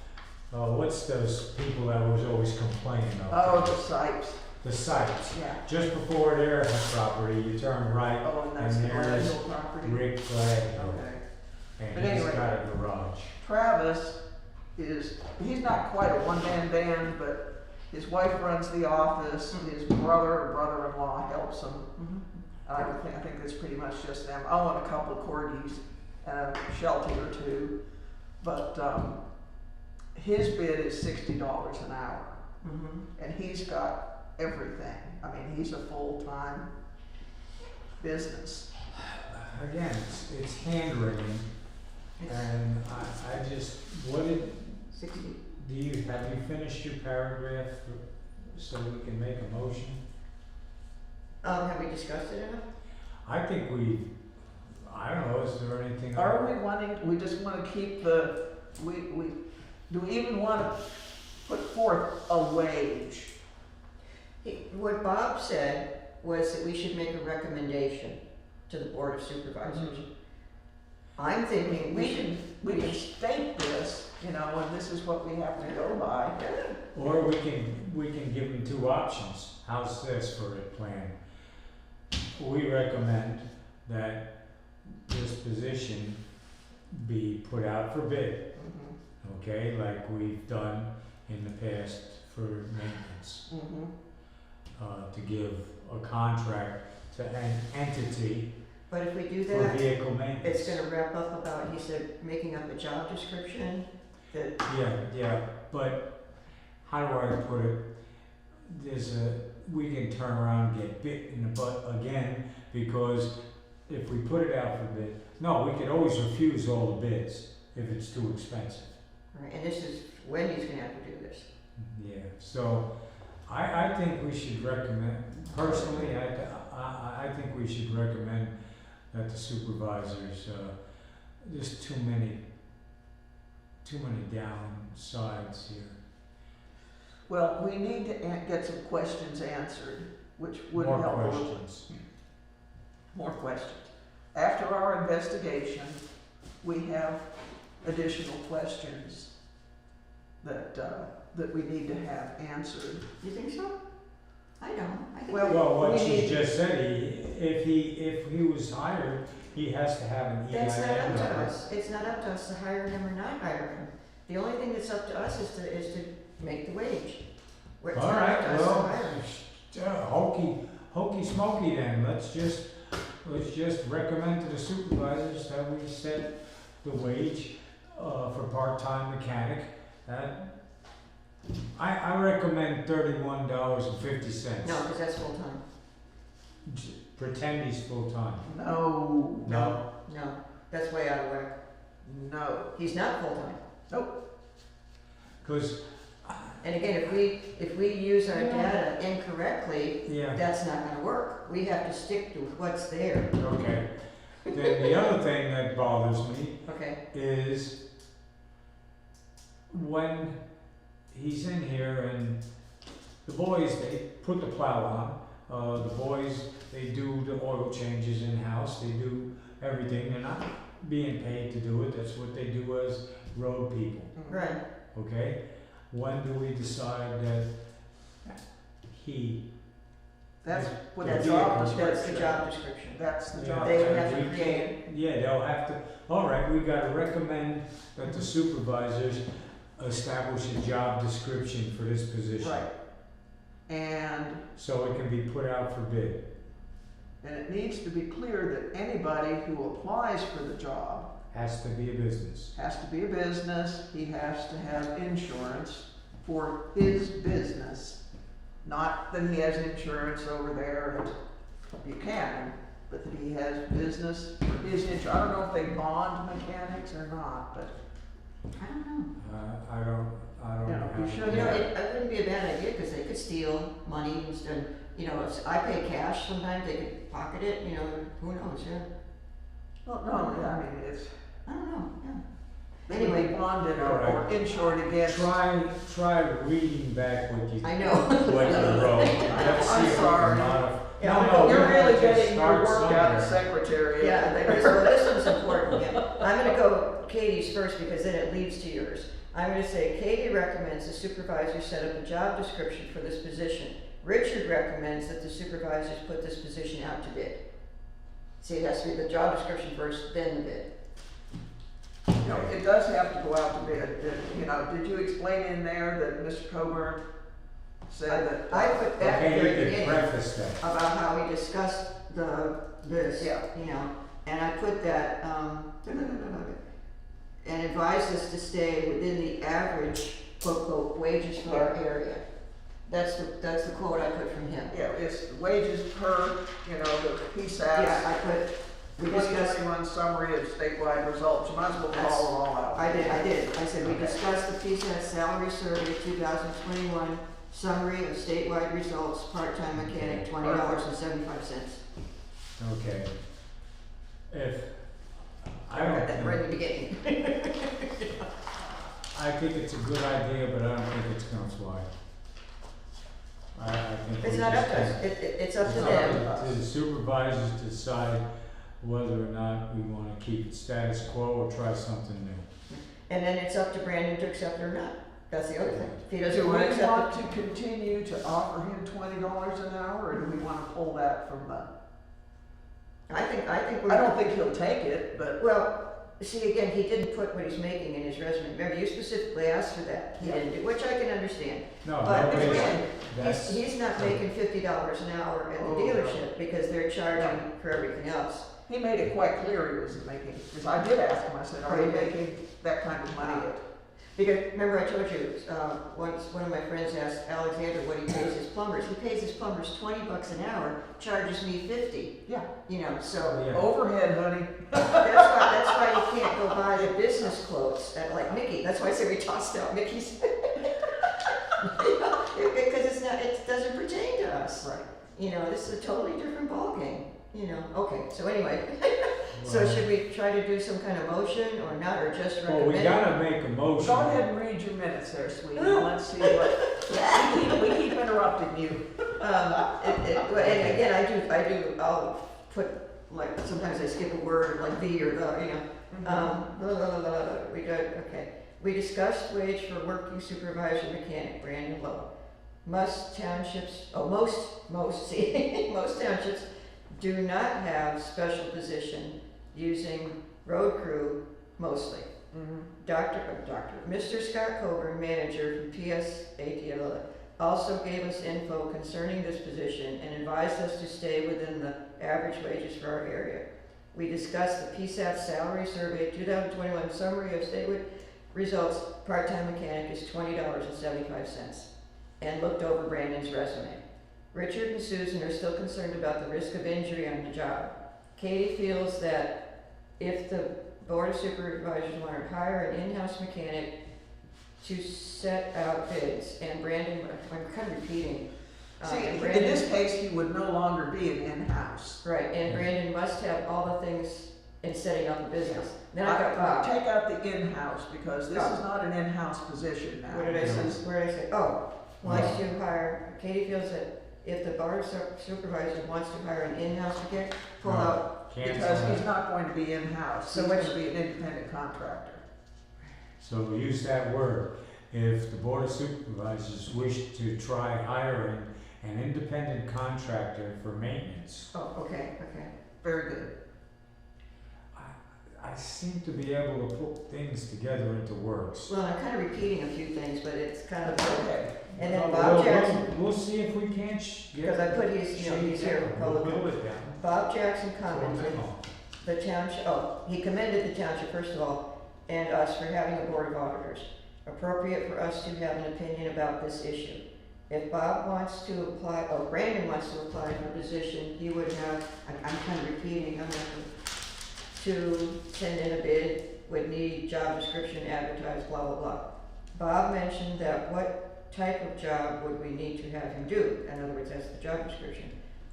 what's those people that was always complaining Oh, of? the Sipes, The sites. yeah. Just before their property, you turn right, Oh, and that's the and there's Gladhill property. Rick Gladhill, Okay. and But he's anyway. got a garage. Travis he's not quite a one-man band, but his wife runs the office, his brother or brother-in-law helps him. I think it's pretty much just them. I want a couple of corgis and a Sheltie or two, but, his bid is $60 an hour. And he's got everything. I mean, he's a full-time business. Again, it's hand-wringing, and I just, what did, 60. have you finished your paragraph so we can make a motion? Have we discussed it enough? I think I don't know, is there anything? Are we wanting, we just wanna keep do we even wanna put forth a wage? What Bob said was that we should make a recommendation to the Board of Supervisors. I'm thinking We can state this, you know, and this is what we have to go by. Or we can give them two options. How's this for a plan? We recommend that this position be put out for bid, okay, like we've done in the past for maintenance. To give a contract to an entity But if we do for that, vehicle maintenance. it's gonna wrap up about, he said, making up a job description, that, Yeah, but how do I put it? We can turn around and get bit in the butt again, because if we put it out for bid, no, we could always refuse all the bids if it's too expensive. right, and this is, Wendy's gonna have to do this. Yeah, so I think we should recommend, personally, I think we should recommend that the supervisors, there's too many downsides here. Well, we need to get some questions answered, which would More help a little. questions. More questions. After our investigation, we have additional questions that, that we need to have answered. You think so? I don't. I think. Well, Well, what we she need- just said, if he was hired, he has to have an EIN That's not up to number. us. It's not up to us to hire him or not hire him. The only thing that's up to us is to make the wage. It's All not up right, to us to well, hire him. hokey smoky then, let's just recommend to the supervisors that we set the wage, for part-time mechanic at, I recommend $31.50. No, because that's full-time. Pretend he's full-time. No, No, No, that's way out of whack. no. He's not full-time. cause, And again, if we use our data incorrectly, yeah, that's not gonna work. We have to stick to what's there, okay. Then the other thing that bothers me okay? is when he's in here and the boys, they put the plow on, the boys, they do the oil changes in-house, they do everything, they're not being paid to do it, that's what they do as road people, Right. okay? When do we decide that he, That's what That's the job the description. That's the job description. That's the Yeah, job They would description. have to we create can't, yeah, they'll have to, all right, we gotta recommend that the supervisors establish a job description for this position. Right. And, So it can be put out for bid. and it needs to be clear that anybody who applies for the job Has to be a business. has to be a business, he has to have insurance for his business. Not that he has insurance over there at Buchanan, but that he has business for his insurance. I don't know if they bond mechanics or not, but I don't know. I don't Yeah, know. you how- should You know, it wouldn't be a bad idea, because they could steal money and stuff. You know, if I pay cash, sometimes they could pocket it, you know, who knows, yeah. well, no, I mean, it's, I don't know, yeah. they would be Anyway, bonded All or right. insured against. Try reading back what you I know. what you wrote. Let's see I'm if we can sorry. modify. Yeah, No, You're we have really to getting your start work out of somewhere. secretary. Yeah, well, this one's important, yeah. I'm gonna go Katie's first, because then it leads to yours. I'm gonna say Katie recommends the supervisor set up a job description for this position. Richard recommends that the supervisors put this position out to bid. See, it has to be the job description first, then the bid. You know, it does have to go out to bid. You know, did you explain in there that Mr. Coburn said that? I put back at the Okay, very you could beginning preface that. about how we discussed this, Yeah. you know, and I put that, and advised us to stay within the average, quote, wages for our area. That's the quote I put from him. Yeah, it's wages per, you know, the PSATs. Yeah, I put, we discussed, 2021 summary of statewide results. You might as well call it all out. I did, I said, we Okay. discussed the PSAT salary survey 2021, summary of statewide results, part-time mechanic, $20.75. Okay. If, I Okay, don't That right think, at the beginning. I think it's a good idea, but I don't think it's gonna fly. I think It's we not up just to us, have- it's up to It's them. up to the supervisors to decide whether or not we wanna keep it status quo or try something new. And then it's up to Brandon to accept it or not. That's the other thing. If he Do doesn't we want to accept want it, to continue to offer him $20 an hour, or do we want to pull that from the? I think we're. I don't think he'll take it, but Well, see, again, he didn't put what he's making in his resume. Remember, you specifically asked for that. He Yeah. didn't do, which I can understand. No, But nobody's, again, that's, he's not making $50 an hour at the Oh, dealership because they're charging for everything else. he made it quite clear he wasn't making, because I did ask him, I said, are you making that kind of money yet? Because, remember I told you, once one of my friends asked Alexander what he pays his plumbers. He pays his plumbers $20 an hour, charges me 50, Yeah, you know, so. yeah. overhead, honey. That's why you can't go buy the business quotes at like Mickey. That's why I said we tossed out Mickey's. Because it's not, it doesn't pertain to us. Right. You know, this is a totally different ballgame, you know. Okay, so anyway, So should we try to do some kind of motion or not, or just Well, we recommend? gotta make a motion. Go ahead and read your minutes there, sweetie, and let's see what, we keep interrupting you. Well, and again, I do, I'll put, like, sometimes I skip a word, like the or the, you know. Blah, blah, blah, blah, blah. We got, okay. We discussed wage for working supervisor mechanic, Brandon Lowe. Most townships, see, most townships do not have special position using road crew mostly. Mr. Scott Coburn, manager from PSATL, also gave us info concerning this position and advised us to stay within the average wages for our area. We discussed the PSAT salary survey 2021 summary of statewide results. Part-time mechanic is $20.75, and looked over Brandon's resume. Richard and Susan are still concerned about the risk of injury on the job. Katie feels that if the Board of Supervisors want to hire an in-house mechanic to set out bids, and Brandon, I'm kind of repeating. See, in Brandon, this case, he would no longer be an in-house. right, and Brandon must have all the things in setting up a business. Then I got Bob. Take out the in-house, because this is not an in-house position now. What did I This say? is- Where did I say? Oh, wants to hire, Katie feels that if the Board of Supervisors wants to hire an in-house mechanic, pull No. out. Cancel Because he's that. not going to be in-house, So he's which- going to be an independent contractor. So we use that word. If the Board of Supervisors wish to try hiring an independent contractor for maintenance, Oh, okay. Very good. I seem to be able to put things together into words. Well, I'm kind of repeating a few things, but it's kind of, Okay. and then Well, Bob Jackson, We'll see if we can't because I put he's here. We'll build it down. Bob Jackson For a commented, memo. the township, he commended the township, first of all, and us for having a board of auditors. Appropriate for us to have an opinion about this issue. If Bob wants to apply, or Brandon wants to apply for a position, he would have, I'm kind of repeating, to send in a bid, would need job description advertised, blah, blah, blah. Bob mentioned that what type of job would we need to have him do? In other words, that's the job description.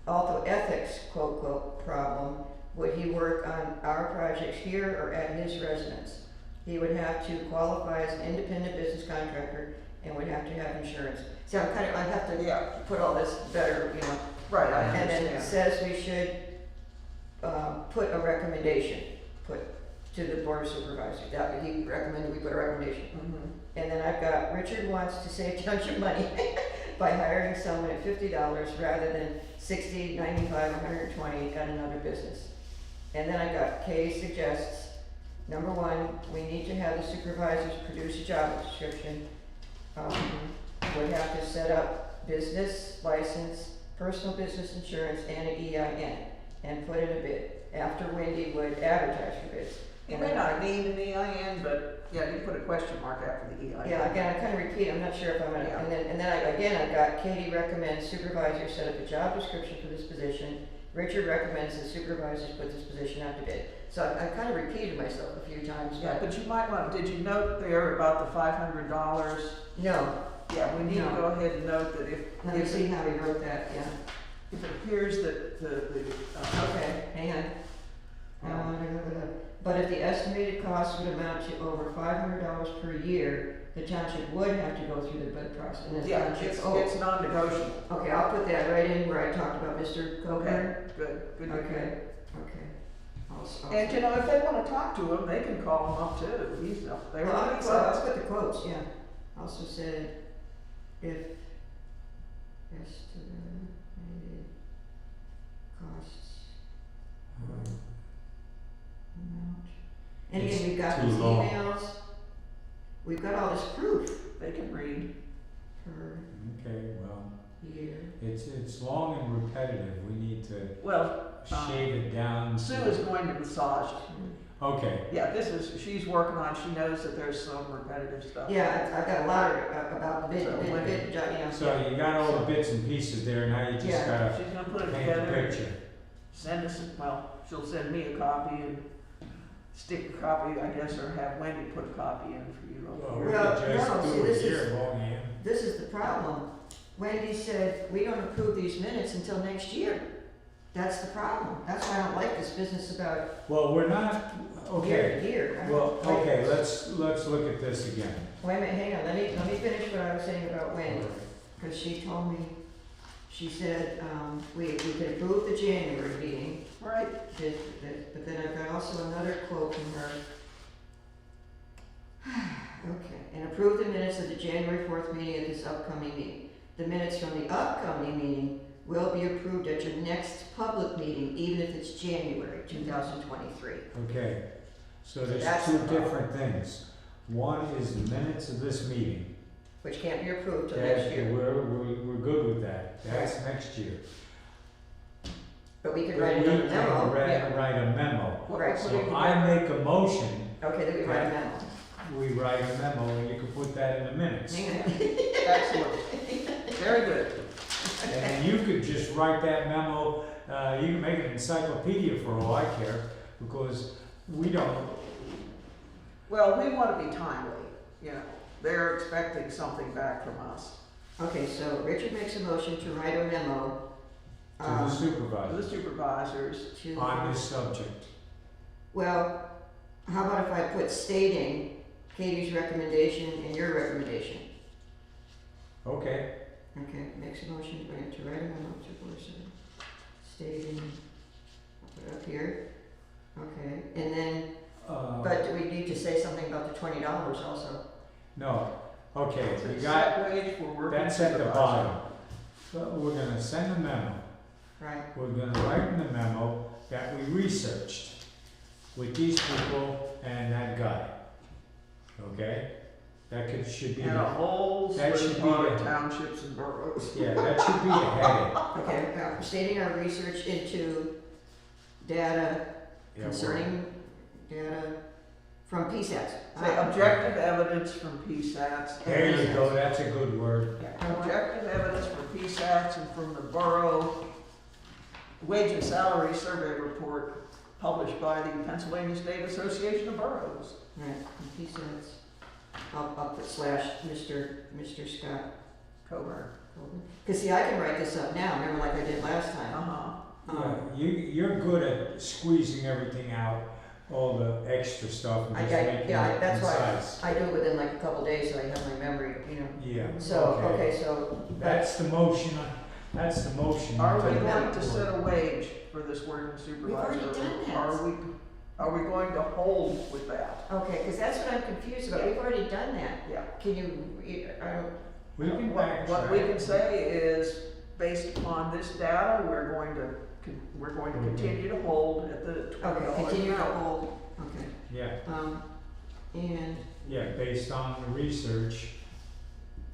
Although ethics, quote, quote, problem, would he work on our projects here or at his residence? He would have to qualify as an independent business contractor and would have to have insurance. See, I have to put all this better, you know. Right, I And then it understand. says we should, put a recommendation, put to the board of supervisors, that he recommended we put a recommendation. Mhm. And then I've got, Richard wants to save township money by hiring someone at $50 rather than $60, $95, $120 at another business. And then I got, Kay suggests, number one, we need to have the supervisors produce a job description. Would have to set up business license, personal business insurance, and an EIN, and put in a bid. After Wendy would advertise for bids. You may not need an EIN, but yeah, you put a question mark after the EIN. Yeah, again, I kind of repeat, I'm not sure if I'm gonna, Yeah. and then I got Katie recommends supervisors set up a job description for this position. Richard recommends that supervisors put this position out to bid. So I kind of repeated myself a few times, Yeah, but but you might want, did you note there about the $500? no. Yeah, we need to No. go ahead and note that Let me see how he wrote that, yeah. if it appears that Okay, hang on. But if the estimated cost would amount to over $500 per year, the township would have to go through the bid process. And the yeah, township, it's non-negotiable. okay, I'll put that right in where I talked about Mr. Coburn. Okay, good. Okay. And you know, if they wanna talk to him, they can call him up too, he's up there. Well, let's put the quotes, yeah. Also said, if estimated costs amount. And It's again, we've got too these long. emails, we've got all this proof They can read. per Okay, well, year. it's long and repetitive. We need to Well, shave it down. Sue is going to massage it. Okay, Yeah, she's working on, she knows that there's some repetitive stuff. Yeah, I've got a lot about the bid, So when- you know. so you got all the bits and pieces there, now you just Yeah. gotta She's gonna put it paint the together, picture. send us, she'll send me a copy and stick a copy, I guess, or have Wendy put a copy in for you. Well, we Well, could just no, see, do this it here, is- longhand. This is the problem. Wendy said, we don't approve these minutes until next year. That's the problem. That's why I don't like this business about Well, we're not, year okay, to year. I well, don't like okay, this. let's look at this again. Wait a minute, hang on, let me finish what I was saying about Wendy, because she told me, she said, we could approve the January meeting, Right, but then I've got also another quote from her. Okay, and approve the minutes of the January 4th meeting of this upcoming meeting. The minutes from the upcoming meeting will be approved at your next public meeting, even if it's January 2023. Okay, so there's That's two the problem. different things. One is the minutes of this meeting. Which can't be approved till next That, year. we're good with that. That's next year. But we could But write we another can memo. write a memo. Right. So I make a motion, Okay, then we write a memo. we write a memo, and you can put that in the minutes. Hang on. excellent, very good. And then you could just write that memo, you can make an encyclopedia for all I care, because we don't, Well, we want to be timely, you know, they're expecting something back from us. Okay, so Richard makes a motion to write a memo. to the To supervisor the supervisors, To, on this subject. well, how about if I put stating Katie's recommendation and your recommendation? Okay, Okay, makes a motion to write a memo to Board of Selectmen, stating, I'll put it up here. Okay, and then, but do we need to say something about the $20 also? no, okay, it's we a got, set wage for working that's at the supervisor. bottom. So we're gonna send a memo. Right, We're gonna write in the memo that we researched with these people and that guy. Okay? Should be, And a whole That slew should be of a- townships and boroughs. yeah, that should be a heading. okay, stating our research into data Yeah, concerning data from PSATs. Say objective evidence from PSATs. There you go, that's a good word. Yeah, objective evidence from PSATs and from the borough wage and salary survey report published by the Pennsylvania State Association of Boroughs. Right, from PSATs. I'll put slash Mr. Scott Coburn. Colvin. Cause see, I can write this up now, remember like I did last time. Uh-huh. Yeah, you're good at squeezing everything out, all the extra stuff and just making it That's why concise. I do it within like a couple days, so I have my memory, you know. Yeah, So, okay, so, That's the motion, that's the motion. Are we to- going to set a wage for this working supervisor? already done that. Are we going to hold with that? okay, cause that's what I'm confused about, Yeah. we've already done that. Yeah. Can you, I don't, We can What we backtrack. can say is, based upon this data, we're going to continue to hold at the $20 okay, continue to amount. hold, okay, Yeah, and, yeah, based on the research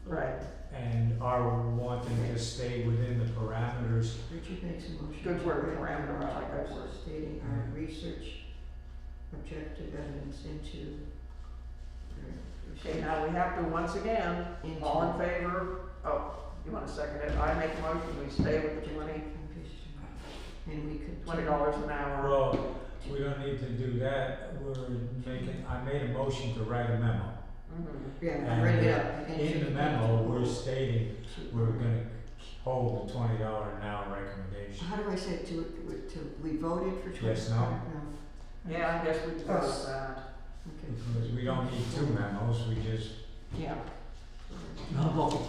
Right, and are wanting to stay within the parameters. Richard makes a motion. Good to word, write a parameter, memo I like that word. Stating our research, objective evidence into. okay, now we have to, once again, Into. all in favor, oh, you wanna second it, I make a motion, we stay with the And we could. $20 an hour. Well, we don't need to do that, I made a motion to write a memo. Mhm. Yeah, I'm writing it up. and In the to- memo, we're stating we're gonna hold the $20 an hour recommendation. How do I say it we voted for 20? Yes, no? Yeah, I guess we can go with that. Okay. Because we don't need two memos, we just, Yeah. No.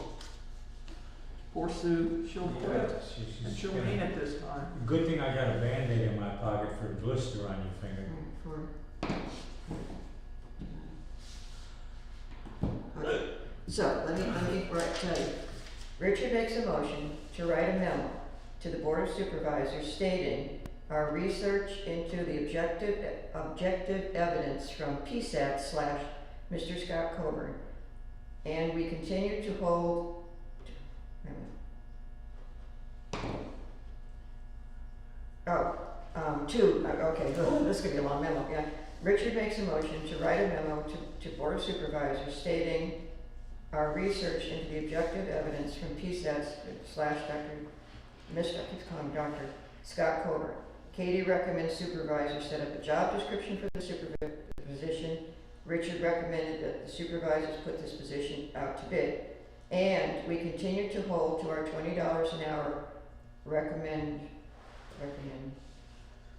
Poor Sue, she'll quit, she's and she'll gonna- mean it this time. Good thing I got a Band-Aid in my pocket for a blister on your finger. Okay, so let me tell you. Richard makes a motion to write a memo to the Board of Supervisors stating our research into the objective evidence from PSAT / Mr. Scott Coburn. And we continue to hold, okay, good, this is gonna be a long memo, yeah. Richard makes a motion to write a memo to Board of Supervisors stating our research into the objective evidence from PSAT / Mr. I keep calling him Dr. Scott Coburn. Katie recommends supervisors set up a job description for the supervisor position. Richard recommended that the supervisors put this position out to bid. And we continue to hold to our $20 an hour recommendation recommend,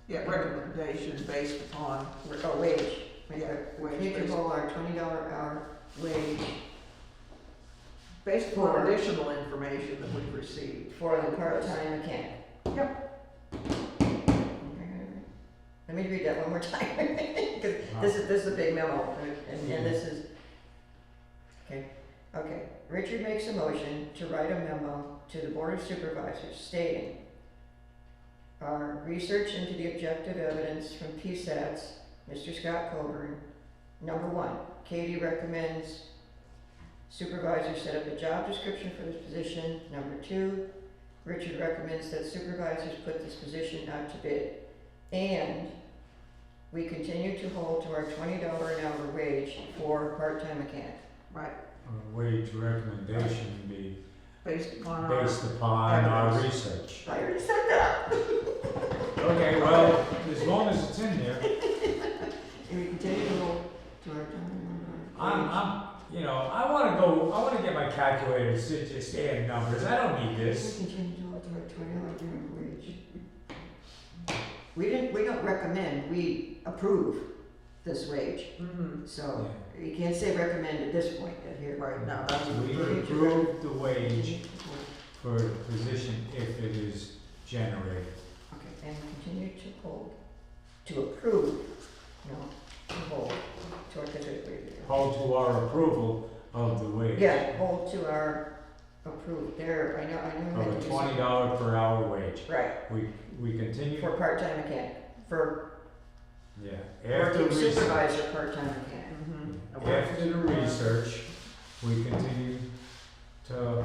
Yeah, recommendation based upon, oh, wage. yeah, wage Take based, a whole our $20 hour wage based upon additional information that we've received. for the part-time mechanic. Yep. Let me read that one more time, because this is a big memo, and this is, okay. Richard makes a motion to write a memo to the Board of Supervisors stating, our research into the objective evidence from PSATs, Mr. Scott Coburn. Number one, Katie recommends supervisors set up a job description for this position. Number two, Richard recommends that supervisors put this position out to bid. And we continue to hold to our $20 an hour wage for part-time mechanic. Right, A wage recommendation be based upon our, based upon our evidence. research. I already said that. Okay, well, as long as it's in there, And we continue to hold to our I wanna get my calculator and sit, just add numbers, I don't need We this. continue to hold to our $20 an hour wage. We don't recommend, we approve this wage. Mhm. So you can't say recommend at this point here. Right, now that's We approved. approve the wage for the position if it is generated. Okay, and continue to hold, to approve, no, to hold, to our, Hold to our approval of the wage. yeah, hold to our approved, there, I know. Of that a you $20 per hour wage. said- Right, We continue, for part-time mechanic, for yeah, after working research. supervisor, part-time mechanic. Mhm. After the research, we continue to,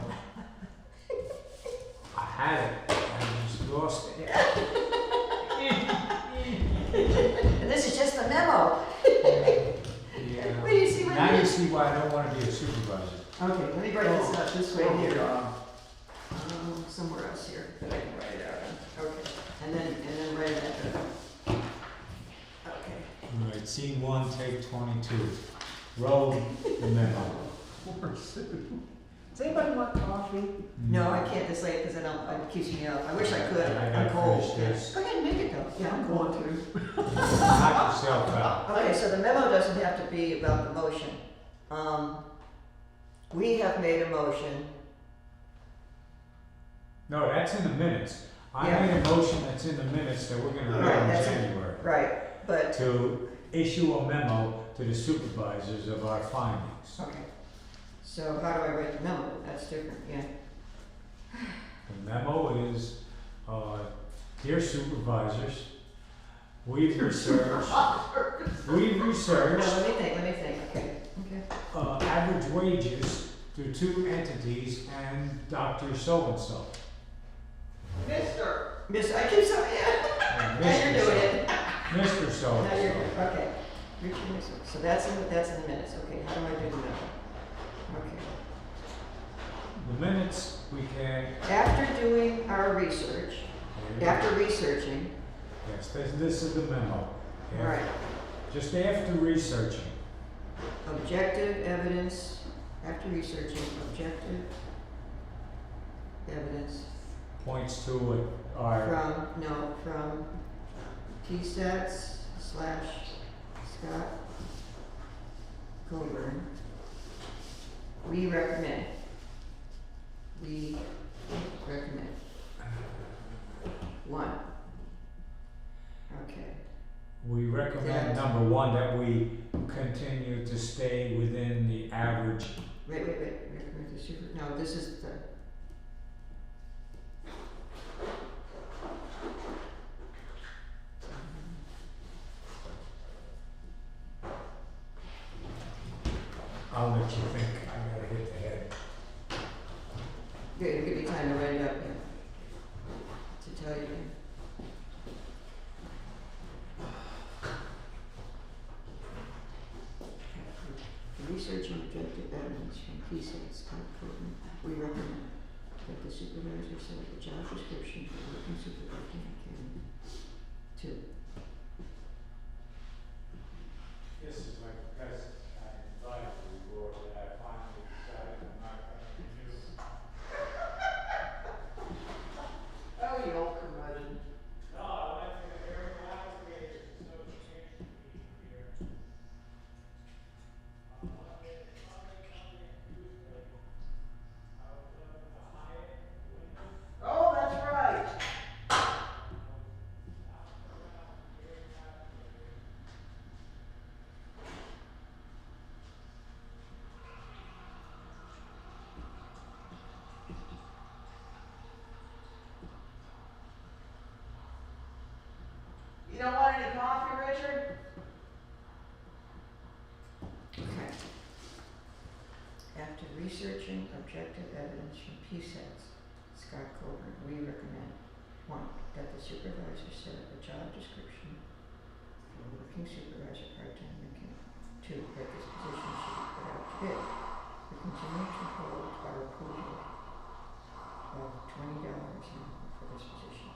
I had it, I just lost it. And this is just the memo. Yeah. Wait, you see what Now it you is? see why I don't wanna be a supervisor. Okay, let me write this up this way Oh, here. God. Somewhere else here that I can write it out on. Okay, and then write it down. Okay. All right, scene 1, take 22. Roll the memo. Poor Sue. Does anybody want coffee? No, I can't this late because it keeps me up. I wish I could. I I'm gotta cold. finish this. Go ahead and make it go. Yeah, I'm going to. Knock yourself out. Okay, so the memo doesn't have to be about the motion. We have made a motion. No, that's in the minutes. I Yeah. made a motion that's in the minutes that we're gonna Right, read in that's- January. Right, but, To issue a memo to the supervisors of our findings. okay. So how do I write the memo? That's different, yeah. The memo is, dear supervisors, we've researched, No, let me think, okay. average wages to 2 entities and Dr. So-and-so. Mister. Miss, I keep saying, yeah. And Now Mr. you're doing it. Mr. Now you're So-and-so. doing, okay. Richard Nixon. So that's in the minutes, okay. How do I do the memo? Okay. The minutes, we can, After doing our research, after researching, yes, this is the memo. all right, Just after researching, objective evidence, after researching, objective evidence points to our, from PSATs / Scott Coburn. We recommend. One. Okay. we recommend, Yeah. number 1, that we continue to stay within the average. Wait, recommend the super, no, this is the. I'll let you think, I gotta hit the head. Good, give me time to write it up here. To tell you. Researching objective evidence from PSATs, Scott Coburn, we recommend that the supervisor set up a job description for working supervisor academy. 2. This is my best advisory board that I finally decided I'm not gonna do. Oh, you old curmudgeon. researching objective evidence from PSATs, Scott Coburn, we recommend, 1, that the supervisor set up a job description for a working supervisor part-time mechanic. 2, that this position should be put out to bid. We continue to hold our approval of $20 an hour for this position.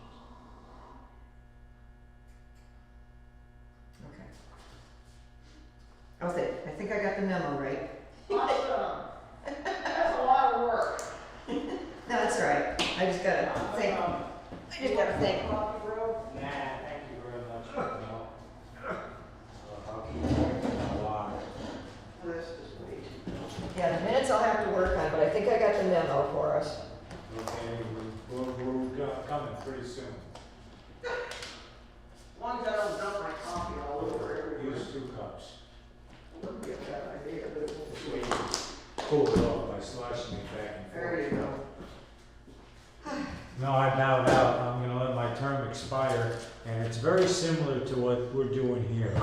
Okay. I think I got the memo right. Awesome. That's a lot of work. No, that's all right. I just gotta think. Nah, thank you very much. No. I'll keep working a lot. This is way too much. Yeah, the minutes I'll have to work on, but I think I got the memo for us. Okay, we're coming pretty soon. As long as I don't dump my coffee all over everywhere. Use 2 cups. Wouldn't be a bad idea, but it won't This be. way you cool it off by sloshing it back and forth. There you go. No, I bowed out. I'm gonna let my term expire, and it's very similar to what we're doing here.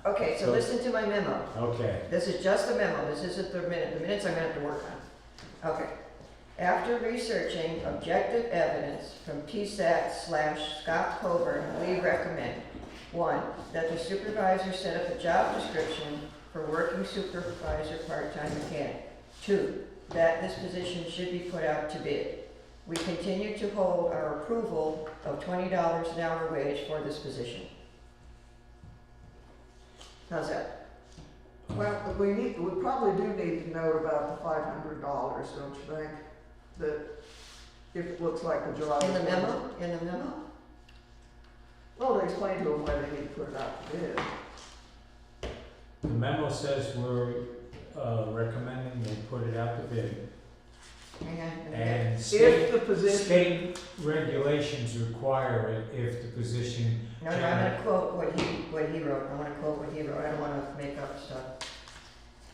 Okay, so So- listen to my memo. Okay. This is just a memo, this isn't the minute, the minutes I'm gonna have to work on. Okay. After researching objective evidence from PSAT/Scott Coburn, we recommend, 1, that the supervisor set up a job description for working supervisor part-time mechanic. 2, that this position should be put out to bid. We continue to hold our approval of $20 an hour wage for this position. How's that? Well, we probably do need to note about the $500, don't you think? That if it looks like the job. In the is- memo? In the memo? Well, to explain to them why they need to put it out to bid. The memo says we're recommending they put it out to bid. Hang on. And If the position, state regulations require it if the position. No, I'm gonna quote what he wrote. I wanna quote what he wrote. I don't wanna make up stuff.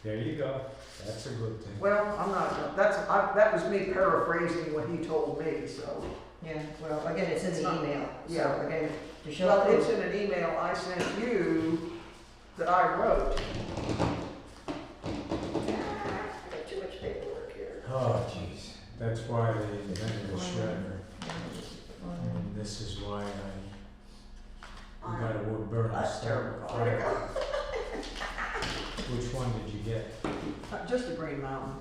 There you go. That's a good thing. well, I'm not, that was me paraphrasing what he told me, so. Yeah, well, again, it's in It's the not- email. yeah. So again, to show Well, it's proof. in an email I sent you that I wrote. I got too much paperwork here. Oh, jeez. That's why they invented a shredder. And this is why we got a wood burner. That's terrible. Fire. Which one did you get? Just a Green Mountain.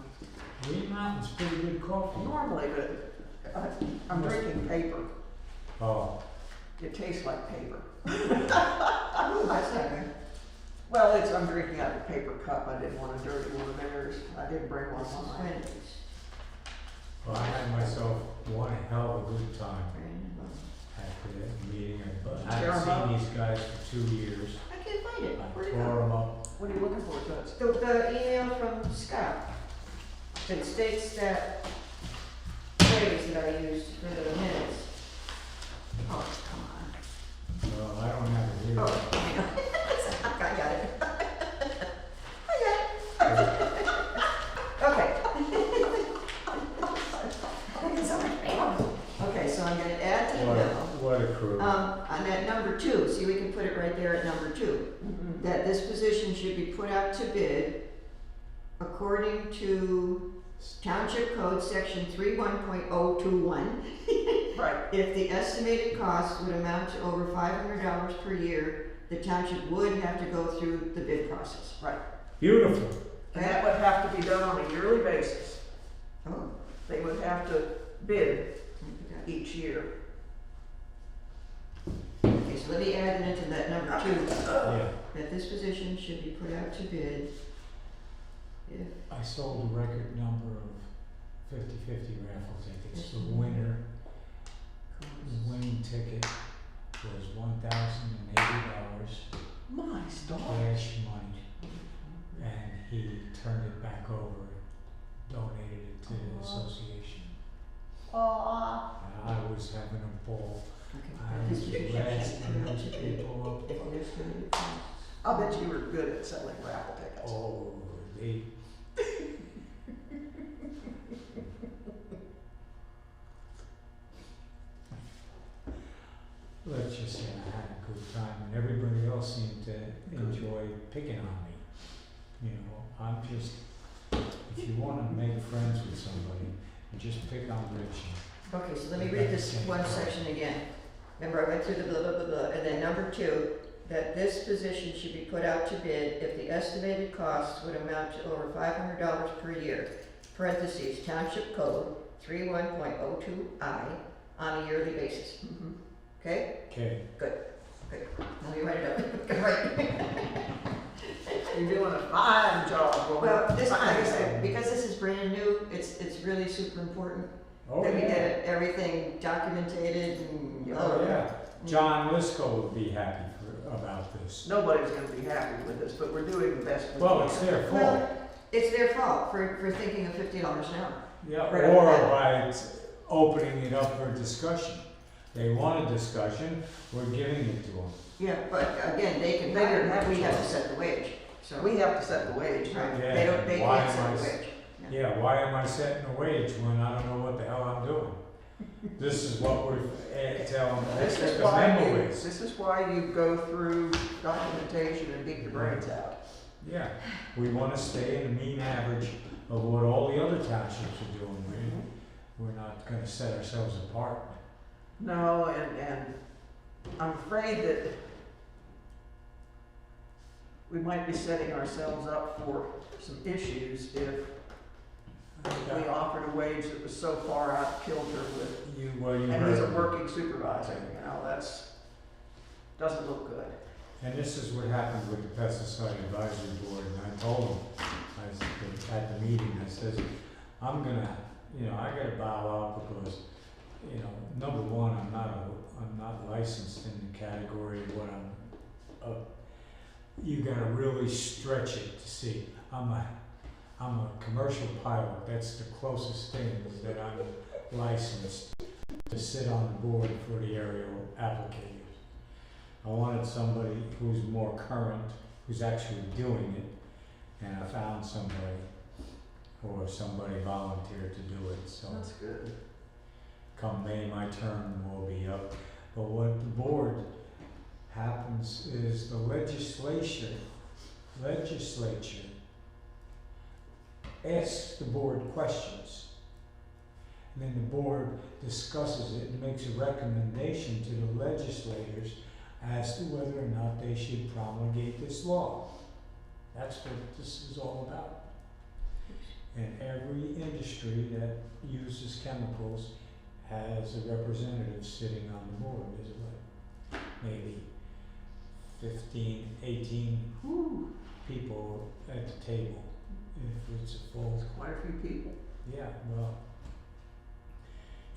Green Mountain's pretty good coffee. Normally, but I'm drinking paper. Oh, It tastes like paper. Oh, that's not good. Well, I'm drinking out of a paper cup. I didn't want to dirty one of theirs. I didn't bring one This is on mine. Wendy's. well, I had myself one hell of a good time Brandon. after that meeting. I Tear 'em up? hadn't seen these guys for 2 years. I can't find it. I Where'd it tore go? them up. What are you looking for, Toots? The email from Scott. It states that phrase that I used for the minutes. Oh, come on. Well, I don't have it here. Oh, I got it. I got it. Okay. Okay, so I'm gonna add to the memo. What a crew. On that number 2, see, we can put it right there at number 2. That this position should be put out to bid according to Township Code Section 31.021. Right. If the estimated cost would amount to over $500 per year, the township would have to go through the bid process. Right. Beautiful. And that would have to be done on a yearly basis. Oh, They would have to bid I forgot. each year. Okay, so let me add it into that number 2, Yeah. that this position should be put out to bid if, I sold a record number of 50/50 raffle tickets. The winner, the winning ticket was $1,080 My stars. cash money, and he turned it back over, donated it to the association. Aw. And I was having a ball. I this was position glad should to be put out meet to bid people up. if there's going to be costs. I'll bet you were good at selling raffle tickets. Oh, they. Let's just say I had a good time, and everybody else seemed to enjoy picking on me. You know, I'm just If you wanna make friends with somebody, just pick on Richie. Okay, so let me read this one section again. Remember, I went through the blah, blah, blah, blah, and then number 2, that this position should be put out to bid if the estimated costs would amount to over $500 per year, parentheses, Township Code 31.02I, on a yearly basis. Mhm. Okay? Okay, Now you write it up. Good, right. You're doing a fine job, woman. Well, this, like I Fine said, job. because this is brand new, it's really super important oh that we yeah, get everything documented and. oh yeah. John Lisco would be happy about this. Nobody's gonna be happy with this, but we're doing the best we can. Well, it's their fault. Well, it's their fault for thinking of $50 an hour. Yeah, Right or off the by opening it up for discussion. They want a discussion, we're giving it to them. Yeah, but again, they can They hire, don't have a we have to choice. set the wage, so. We have to set the wage, Right, right? Yeah, they don't, they why can't am set I the s- wage. Yeah, why am I setting a wage when I don't know what the hell I'm doing? This is what we're telling them, This that's is the why memo you, is. this is why you go through documentation and beat your brains out. Yeah, we wanna stay in the mean average of what all the other townships are doing. We're not gonna set ourselves apart. No, and I'm afraid that we might be setting ourselves up for some issues if we offered a wage that was so far out of kilter with, You and he's a heard, working supervisor, doesn't look good. and this is what happened with the pesticide advisory board, and I told them, I said, at the meeting, I says, I'm gonna, I gotta bow out because, number one, I'm not licensed in the category of what I'm, you gotta really stretch it to see. I'm a commercial pilot, that's the closest thing is that I'm licensed to sit on the board for the aerial applicators. I wanted somebody who's more current, who's actually doing it, and I found somebody, or somebody volunteered to do it, so That's good. come May, my term will be up. But what the board happens is the legislature asks the board questions. And then the board discusses it and makes a recommendation to the legislators as to whether or not they should promulgate this law. That's what this is all about. And every industry that uses chemicals has a representative sitting on the board. There's like maybe 15, 18 people at the table if it's a full. Quite a few people. Yeah, well,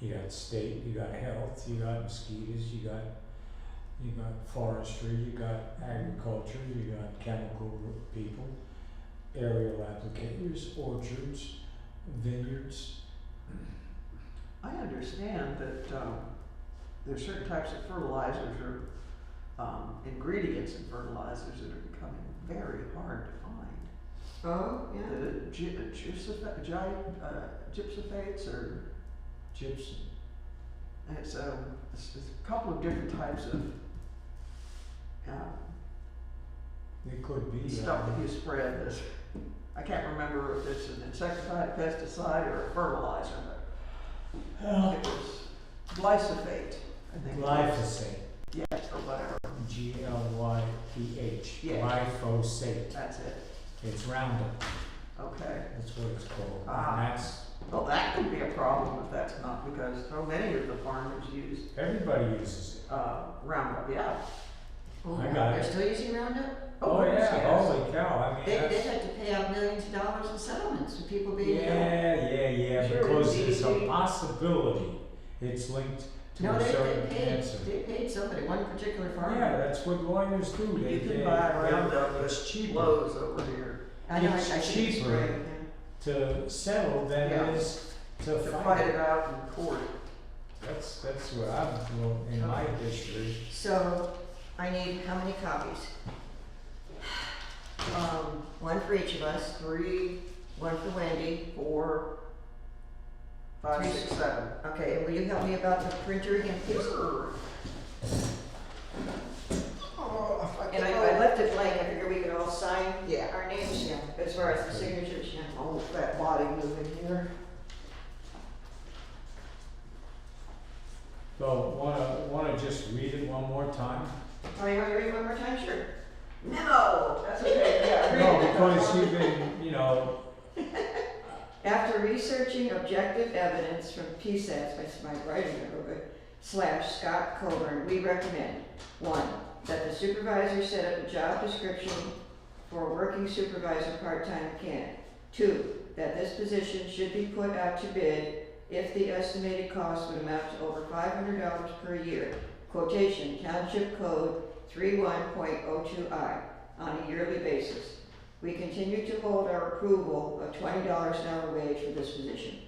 you got state, you got health, you got mosquitoes, you got forestry, you got agriculture, you got chemical people, aerial applicators, orchards, vineyards. I understand that there's certain types of fertilizers or ingredients in fertilizers that are becoming very hard to find. Oh, yeah. Gypsophates or Gypsum. it's a couple of different types of It could be. stuff that you spread. This I can't remember if it's an insecticide, pesticide, or a fertilizer, but it was glyphosate, I think. Glyphosate. Yes, or whatever. Glyphh. Yeah. Glyphosate. That's it. It's Roundup. Okay. That's what it's called. Ah. And that's, Well, that could be a problem if that's not, because so many of the farmers use everybody uses it. Roundup. Yeah. Oh, I got they're it. still using Roundup? Oh yeah, yes. holy cow, I mean, They that's. had to pay out millions of dollars in settlements for people being ill. Yeah, Sure, because the it's a DDT. possibility, it's linked to No, a they certain paid, cancer. they paid somebody, one particular farmer. Yeah, that's what lawyers do, You can buy Roundup it's at cheaper Lowe's over here I know, I it's think it's cheaper. great, yeah. to settle than Yeah. it is to to fight fight it. it out in court. That's what I've learned in my history. So, I need how many copies? One for each of us, 3, one for Wendy. 4, 5, 6, 7. Okay, and will you help me about the printer again, please? Sure. Oh, if I And I left it blank, I figured we could all sign Yeah. our names, yeah, as far as the signatures, yeah. I'll let that body move in here. So, wanna just read it one more time? Oh, you want to read one more time? Sure. No, that's okay, yeah. read No, it. because you've been, After researching objective evidence from PSATs, that's my writing neighborhood, / Scott Coburn, we recommend, 1, that the supervisor set up a job description for a working supervisor part-time mechanic. 2, that this position should be put out to bid if the estimated cost would amount to over $500 per year. Quotation, Township Code 31.02I, on a yearly basis. We continue to hold our approval of $20 an hour wage for this position.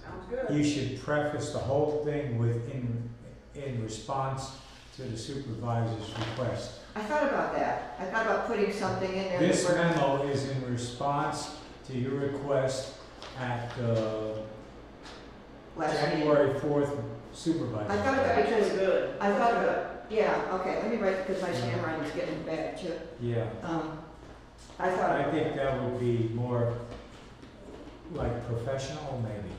Sounds good. you should preface the whole thing with in response to the supervisor's request. I thought about that. I thought about putting something in there. This that memo is in response to your request at last meeting. January 4th supervisor. I thought about it because good. I thought about, yeah, okay, let me write, because my handwriting's getting bad too. Yeah, I thought, I think that would be more like professional maybe.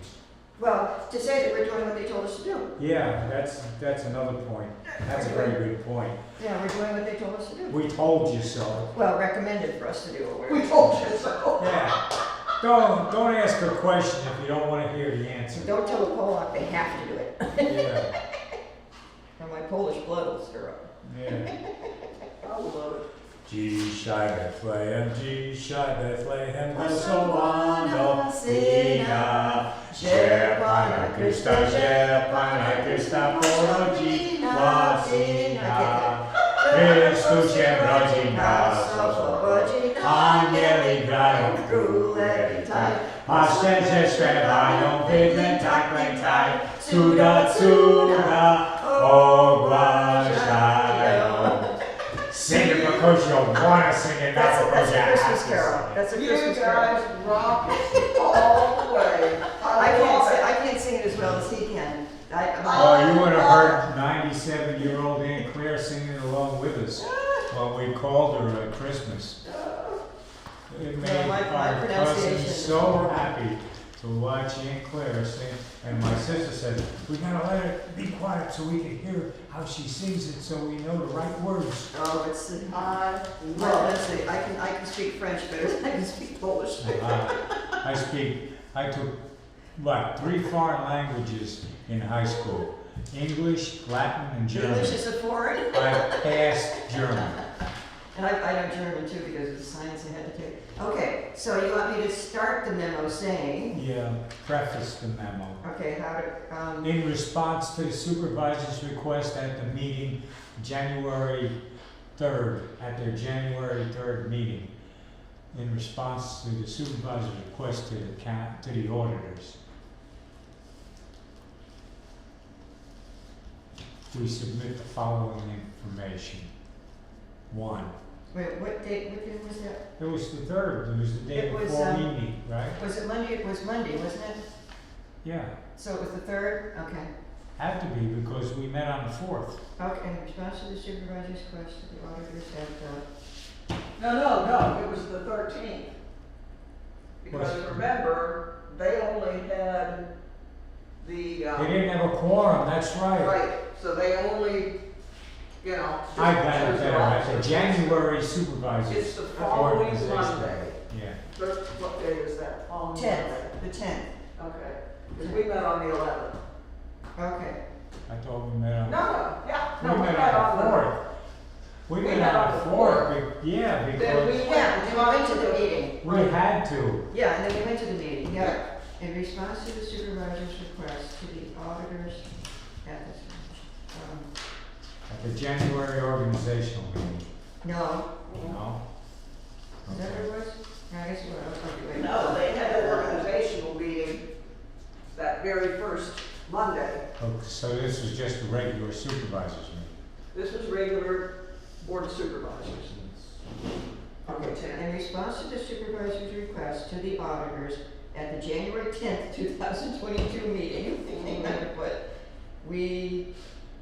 well, to say that we're doing what they told us to do. Yeah, that's another point. That's a very good point. Yeah, we're doing what they told us to do. We told you so. Well, recommended for us to do what We we're. told you so. Yeah. Don't ask a question if you don't want to hear the answer. Don't tell the Pollock they have to do it. Yeah, Or my Polish blood will stir up. yeah. I love it. Dzisiaj Bethlehem, dzisiaj Bethlehem, wesoła nowina, że Pana Chrysta porodziła syna. Chrystusie rodzi nas, oswobodzi, anieli grają w królewicach, pasterze śpiewają, bydlę tak pętaj, cuda, cuda ogłaszają. Sing it because you want to sing it, not That's a because you have Christmas to. carol. That's a You Christmas guys carol. rock it all the way. I can't sing it as well as he can. Oh, you would have heard 97-year-old Aunt Claire singing along with us when we called her at Christmas. It made my our pronunciation cousin is so horrible. happy to watch Aunt Claire sing. And my sister said, we gotta let her be quiet so we can hear how she sings it so we know the right words. Oh, it's, I well, love let's see, I can speak French better than I can speak Polish. I took, 3 foreign languages in high school. English, Latin, and German. English is a foreign. I passed German. And I know German too because of the science I had to take. Okay, so you want me to start the memo saying, Yeah, preface the memo. okay, how to, In response to the supervisor's request at the meeting, January 3rd, at their January 3rd meeting, in response to the supervisor's request to the auditors, we submit the following information. 1, wait, what day was that? it was the 3rd, it was the day It was, before we meet, right? Was it Monday? It was Monday, wasn't it? Yeah, So it was the 3rd? Okay. had to be because we met on the 4th. Okay, in response to the supervisor's request to the auditors at, No, it was the 13th. Because Was- remember, they only had the, They didn't have a quorum, that's right. right, so they only, I got it there, at the officers. January supervisors. It's the following organization. Monday. Yeah, What day is that? Following 10th, Monday. the 10th. Okay, because we met on the 11th. Okay. I thought we met on. No, We met on the 4th. We met on the 4th, yeah, Then because we Yeah, and then we went to the meeting. we had to. Yeah, and then we went to the meeting, yeah. In response to the supervisor's request to the auditors at this, At the January organizational meeting, no, no? is that what it was? No, I guess it was, okay, wait. No, they had an organizational meeting that very first Monday. Oh, so this was just a regular supervisors meeting? This was regular board of supervisors. Okay, 10. In response to the supervisor's request to the auditors at the January 10th, 2022 meeting, but we,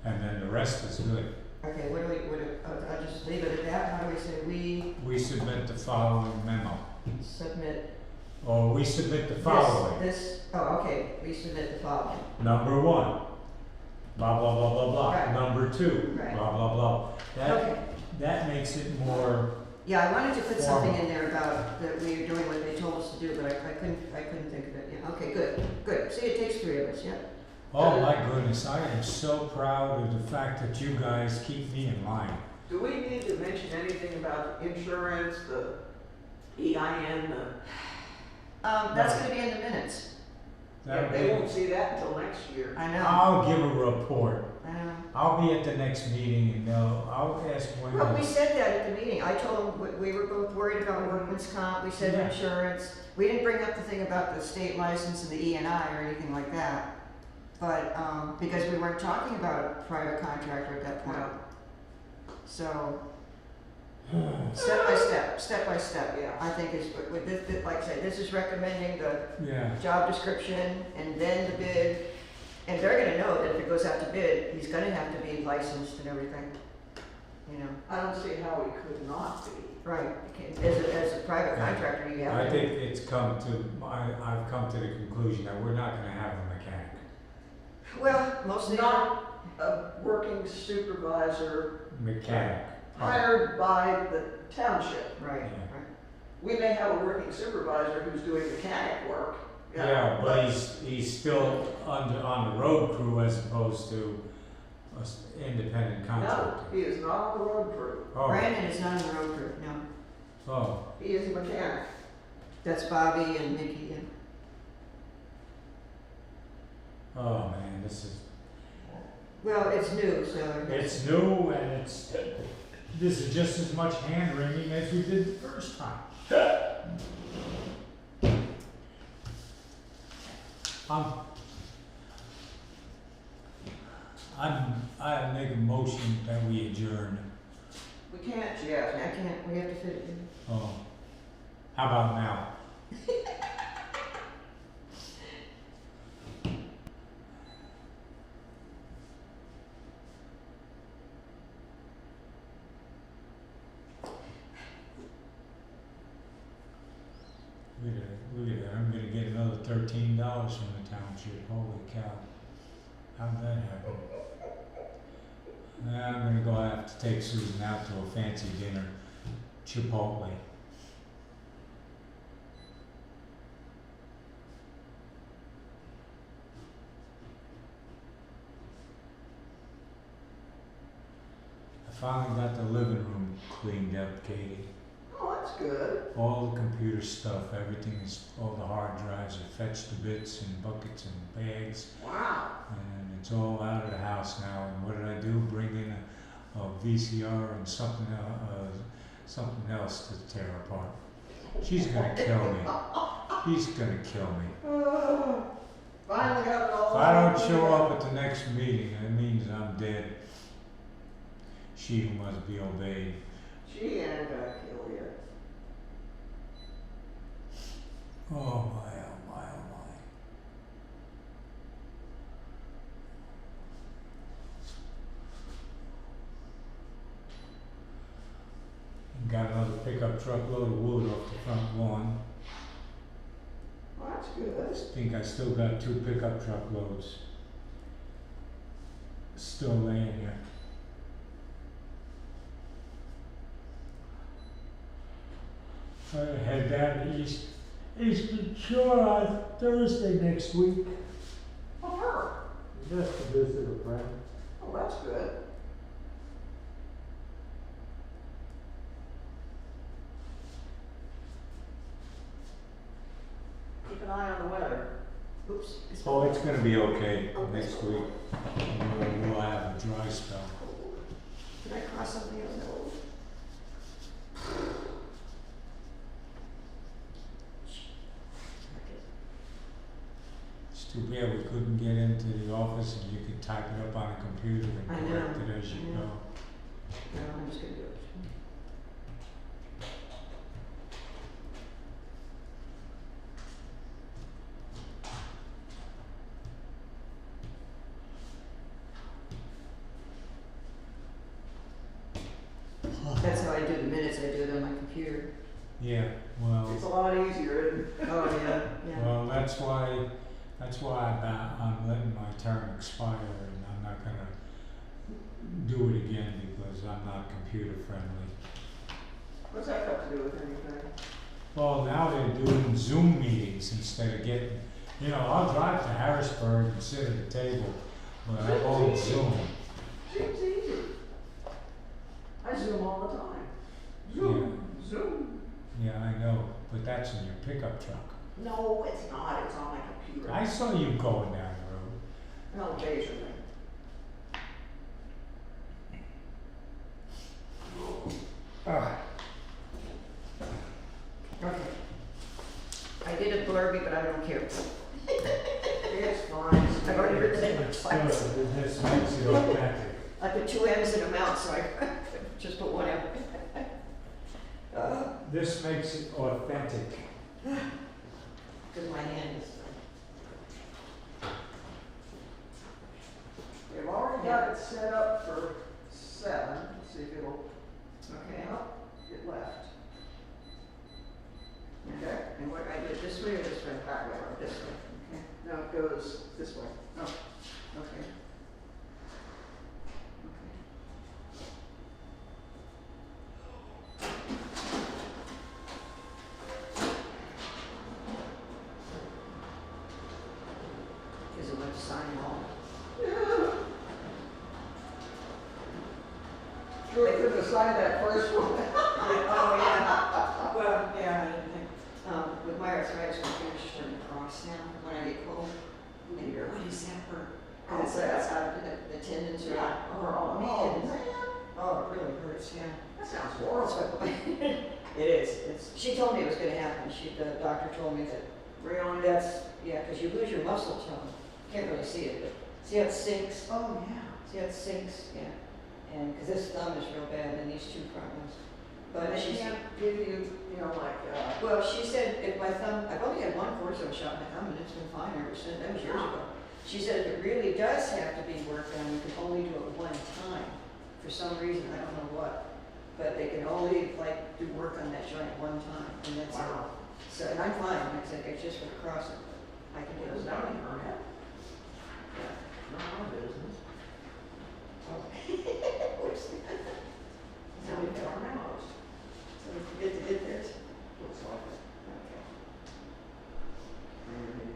And then the rest is good. Okay, I'll just leave it at that, how do we say, We submit the following memo, submit or we submit the following. okay, we submit the following. Number one, blah, blah, blah, blah, blah. Right. Number two, Right. blah, blah, blah. Okay, That makes it more, yeah, I wanted to put something Formal. in there about that we are doing what they told us to do, but I couldn't think of it, yeah, okay, good, see, it takes three of us, yeah? oh my goodness, I am so proud of the fact that you guys keep me in line. Do we need to mention anything about insurance, the EIN, That's gonna be in the minutes, That they way- won't see that until next year. I know, I'll give a report. I know. I'll be at the next meeting and I'll ask when. Well, we said that at the meeting, I told them we were both worried about workman's comp, we said Yeah. insurance. We didn't bring up the thing about the state license and the ENI or anything like that. But, because we weren't talking about a private contractor at that point. No. So, step by step, Yeah. I think is, with this, like I said, this is recommending the Yeah, job description and then the bid. And they're gonna know that if it goes out to bid, he's gonna have to be licensed and everything, you know. I don't see how we could not be. Right, as a private contractor, you have to. I think it's come to, I've come to the conclusion that we're not gonna have a mechanic. Well, mostly Not a working supervisor Mechanic. hired by the township. Right, Yeah. right. We may have a working supervisor who's doing mechanic work. Yeah, but he's still on the road crew as opposed to an independent No, contractor. he is not on the road crew. Oh, Brandon is not in the road crew, no. oh, He is a mechanic. That's Bobby and Mickey and, oh man, this is, well, it's new, so. it's new and this is just as much hand wringing as we did the first time. I make a motion that we adjourn. We can't I yet. can't, we have to fit it in. Oh, how about now? Look at that, I'm gonna get another $13 from the township, holy cow. How'd that happen? I'm gonna go have to take Susan out to a fancy dinner, Chipotle. I finally got the living room cleaned up, Katie. Oh, that's good. All the computer stuff, everything is, all the hard drives are fetched to bits and buckets and bags, Wow. and it's all out of the house now. And what did I do? Bring in a VCR and something else to tear apart. She's gonna kill me. She's gonna kill me. Finally got it all. If I don't show up at the next meeting, that means I'm dead. She who must be obeyed. She ain't gonna kill you. Oh my, oh my, oh my. Got another pickup truck load of wood off the front lawn. Well, that's good. I think I still got 2 pickup truck loads still laying here. I'm gonna head down to Eastern Shore on Thursday next week. Oh, her. Just to visit a friend. Oh, that's good. Keep an eye on the weather. Oops. Oh, it's gonna be okay next week. We'll have a dry spell. Did I cross something else? It's too bad we couldn't get into the office and you could type it up on a computer I and know, correct it as you I know. go. No, I'm just gonna do it. I do it on my computer. Yeah, well, It's a lot easier, isn't it? Oh, yeah, yeah. well, that's why I'm letting my term expire and I'm not gonna do it again because I'm not computer friendly. What's that got to do with anything? Well, now they're doing Zoom meetings instead of getting, I'll drive to Harrisburg and sit at a table, but I'm on Zoom. Seems easy. I Zoom all the time. Zoom, Zoom. Yeah, I know, but that's in your pickup truck. No, it's not, it's on my computer. I saw you going down the road. No, occasionally. Okay. I did a blurby, but I don't care. It's fine. I've already written it It's twice. good, this makes it authentic. I put 2 M's in a mouth, so I just put 1 M. This makes it authentic. Because my hand is. They've already got it set up for 7. Let's see if it'll, Okay. it left. Okay. And what, I do it this way or this way? That way or this way? Okay. Now it goes this way. Oh, okay. Is it what to sign them all? Sure, I could have signed that first one. Oh, yeah. Well, yeah, I didn't think, with my arthritis, my fingers are starting to cross now when I get cold. And you're, what is that for? Because it's, the tendons are, Yeah. oh, Oh, man. man. Oh, it really hurts, yeah. That sounds That's horrible. what, it is, she told me it was gonna happen, the doctor told me that, Really? that's, yeah, because you lose your muscle tone. Can't really see it, but see how it sinks? Oh, yeah. See how it sinks? Yeah. And, because this thumb is real bad and these 2 front ones. But But they she's, can't give you, like, well, she said if my thumb, I've only had 1 cortisone shot in my thumb and it's been fine ever since, that was years ago. She said if it really does have to be worked on, you can only do it 1 time. For some reason, I don't know what. But they can only, like, do work on that joint 1 time, and that's it. wow. So, and I'm fine, like I said, it's just for the crossing, but I can do There's it. no internet. Yeah. Not our business. Oh. Whoops. Now we got our memos. So we forget to hit theirs. Looks like it. Okay. Maybe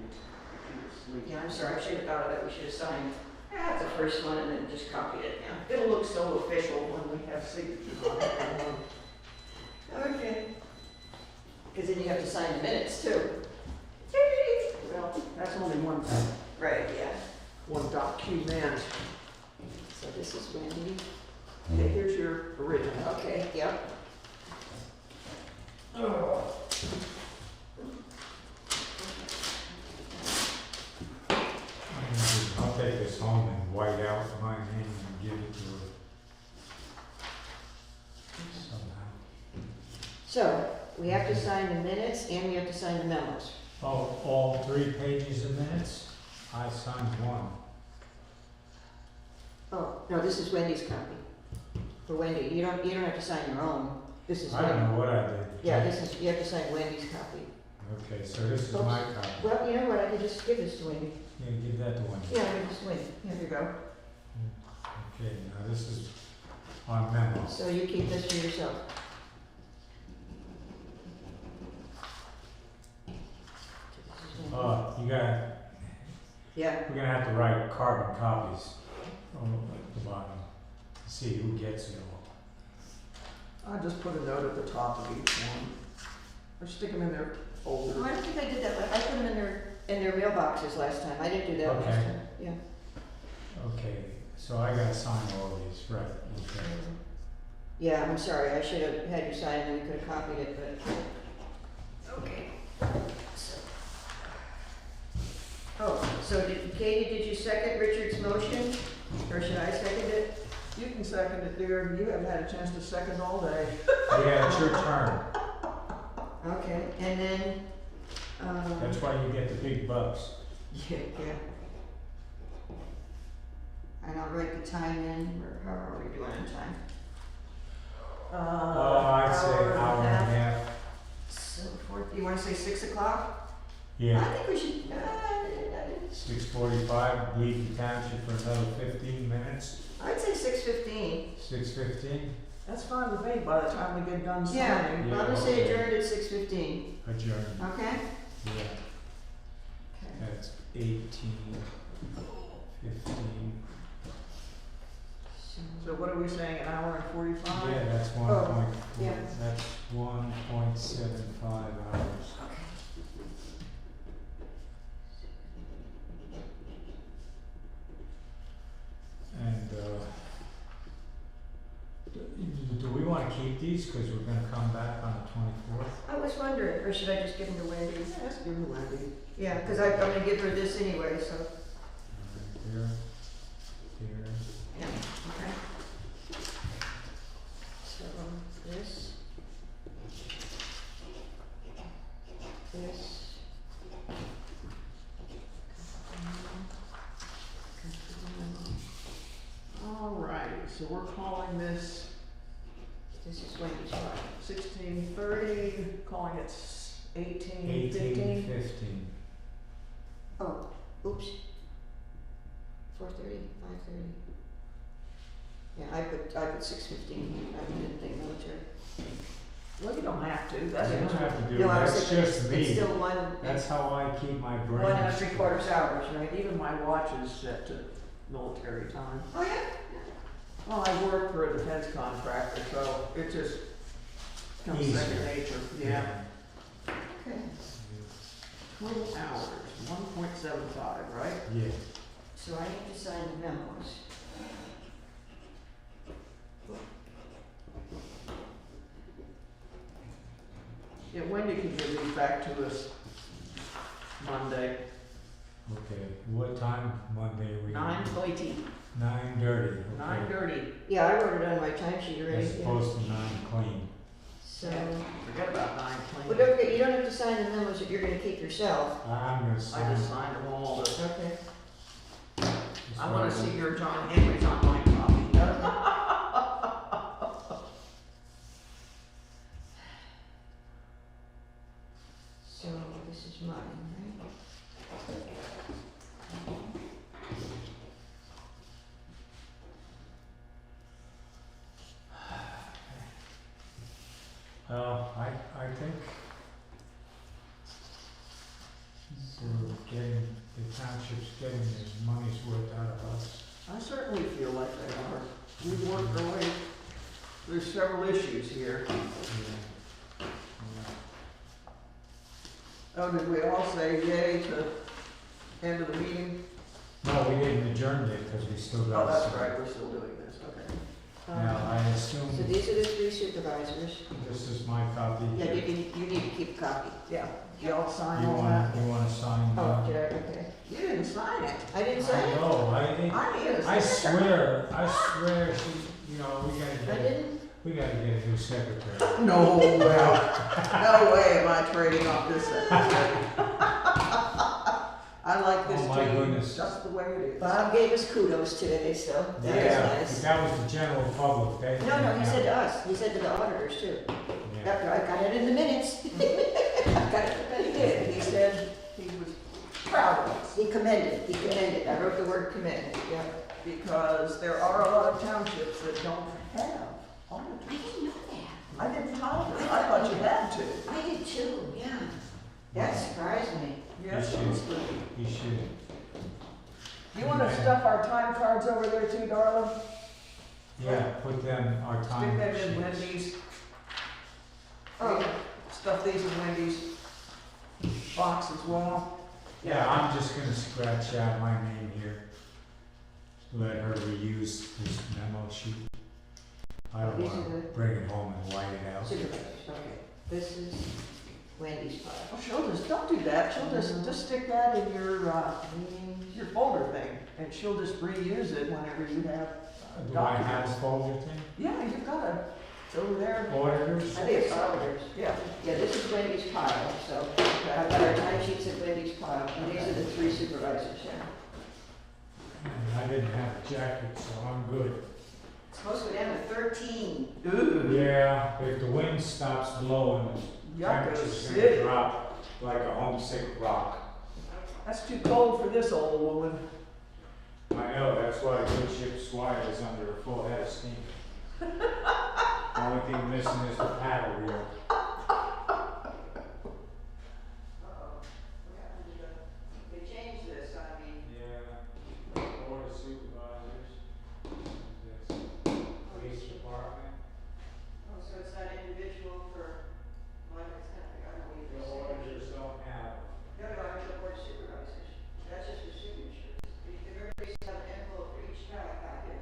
computer sleep. Yeah, I'm sorry, I should have thought of it, we should have signed Yeah, the first one and then just copied it now. it'll look so official when we have signatures on it. Okay. Because then you have to sign the minutes too. Well, that's only one thing. Right, yeah. One document. So this is Wendy. Okay, here's your original. Okay, yep. I'll take this home and white out my name and give it to her. Somehow. So, we have to sign the minutes and we have to sign the memos. Oh, all 3 pages of minutes? I signed 1. Oh, no, this is Wendy's copy. For Wendy, you don't have to sign your own. This is I don't Wendy. know what I did. Yeah, you have to sign Wendy's copy. Okay, so this is my copy. Well, you know what, I can just give this to Wendy. Yeah, give that to Wendy. Yeah, I can just Wendy. Here you go. Okay, now this is our memo. So you keep this for yourself. You got, Yeah, we're gonna have to write carbon copies on the bottom to see who gets it all. I'll just put a note at the top of each one. Or stick them in their oh, folder. I don't think I did that, I put them in their mailboxes last time, I didn't do that last Okay. time, yeah. Okay, so I gotta sign all these, right, okay. Yeah, I'm sorry, I should have had you sign and we could have copied it, but. Okay. So- Oh, so Katie, did you second Richard's motion, or should I second it? You can second it, dear. You haven't had a chance to second all day. Yeah, it's your turn. Okay, and then, That's why you get the big bucks. yeah. And I'll write the time in, or how are we doing on time? I'd say hour and a half. So, you wanna say 6 o'clock? I Yeah, think we should, 6:45, leave the township for another 15 minutes, I'd say 6:15. 6:15, That's fine with me, by the time we get done Yeah, signing. I'm Yeah, gonna say okay. adjourned at 6:15, adjourn. okay? Yeah, Okay. that's 18, 15. So what are we saying, an hour and 45? Yeah, that's Oh, 1.4, yeah. that's 1.75 hours. And, do we wanna keep these, cause we're gonna come back on the 24th? I was wondering, or should I just give them to Wendy? Yeah, let's give it Wendy. Yeah, cause I'm gonna give her this anyway, so, Here, here, yeah, okay. So, this. This. All righty, so we're calling this This is Wendy's file. 1630, calling it 1815. 1815. Oh, oops. 4:30, 5:30. Yeah, I put 6:15, I didn't think military. Well, you don't have to, You that's don't have to do, No, I was that's thinking just it's me, still one, that's how I keep my brain. 1 3/4 hours, right? even my watch is set to military time. Oh, yeah? Well, I work for a defense contractor, so it just comes Easier. second nature, yeah. Okay. Total hours, 1.75, right? Yeah, So I need to sign the memos. Yeah, Wendy can give these back to us Monday, okay, what time Monday are we? 9:30, 9:30, okay. 9:30. Yeah, I wrote it on my timesheet already. As yeah. opposed to 9 clean. So, Forget about 9 well, clean. don't forget, you don't have to sign the memos that you're gonna keep yourself. I'm gonna I sign. just signed them all, but Okay. I wanna see your John Henry's on my copy. So this is mine, right? I think we're getting, the township's getting their money's worth out of us. I certainly feel like they are. We've worked our way, there's several issues here. Yeah. Oh, did we all say yay to end of the meeting? No, we didn't adjourn it because we still got. Oh, that's some- right, we're still doing this, okay. Now, I assume So these are the 3 supervisors. this is my copy. Yeah, you need to keep a copy. Yeah, y'all sign You all wanna, that? you wanna sign? Oh, did I, okay. You didn't sign it. I didn't sign it? No, I need a I signature. swear, she, you know, we I gotta didn't? get a new secretary. No way. No way am I trading off this secretary. I like this Oh, my team goodness. just the way it is. Bob gave us kudos today, so that Yeah, was nice. that was the general public, they. No, he said to us, he said to the auditors too. Yeah. I got it in the minutes. I got it, He did, he said he was proud of us, he commended, I wrote the word commended, yeah. because there are a lot of townships that don't have I auditors. didn't know that. I didn't either, I thought you had to. I did too, yeah. That surprised me. Yes, You should. absolutely. You should. You wanna stuff our time cards over there too, darling? Yeah, put them, our time. Stick them in sheets. Wendy's, Oh, stuff these in Wendy's box as well. Yeah, I'm just gonna scratch out my name here. Let her reuse this memo sheet. I don't These are wanna the- bring it home and white it out. supervisors, okay. This is Wendy's file. Oh, she'll just, don't do that, she'll just stick that in your folder thing, and she'll just reuse it whenever you have, Do I have a folder thing? yeah, you've got it, it's over there. Auditors? I think it's auditors. Yeah, Yeah, this is Wendy's pile, so I've got our time sheets at Wendy's pile, and these are the 3 supervisors, yeah. And I didn't have a jacket, so I'm good. supposed to go down to 13. Ooh, Yeah, if the wind stops blowing, Yucca temperature's City. gonna drop like a homesick rock. That's too cold for this old woman. I know, that's why a good ship's wide is under a full head of steam. The only thing missing is the paddle wheel. They changed this, I mean. Yeah, board of supervisors, this police department. Oh, so it's not individual for, well, it's kind of, I don't know what The you're saying. auditors don't have. No, I have the board of supervisors. That's just for signatures. If everybody's got an envelope for each guy, I do.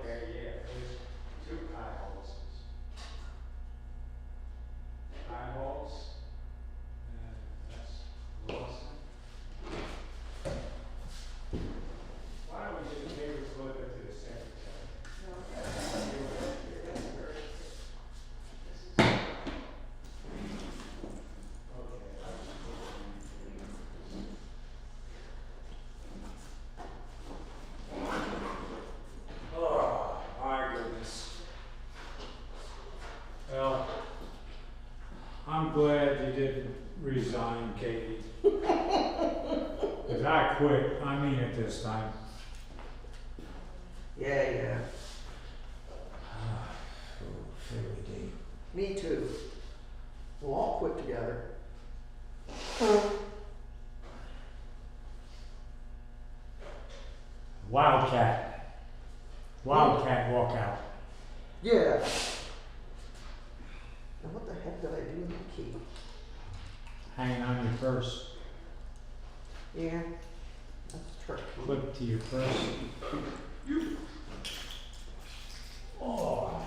Okay, yeah, there's two eyeballs. Eyeballs, and that's Lawson. Why don't we just take a look at the secretary? No, that's her. This is. Oh, my goodness. Well, I'm glad you didn't resign, Katie. 'Cause I quit, I mean it this time. Yeah. Oh, Me too. We'll all quit together. Wildcat walkout. Yeah. Now what the heck did I do with my key? Hanging on your purse. Yeah. That's tricky. Clip to your purse. Oh.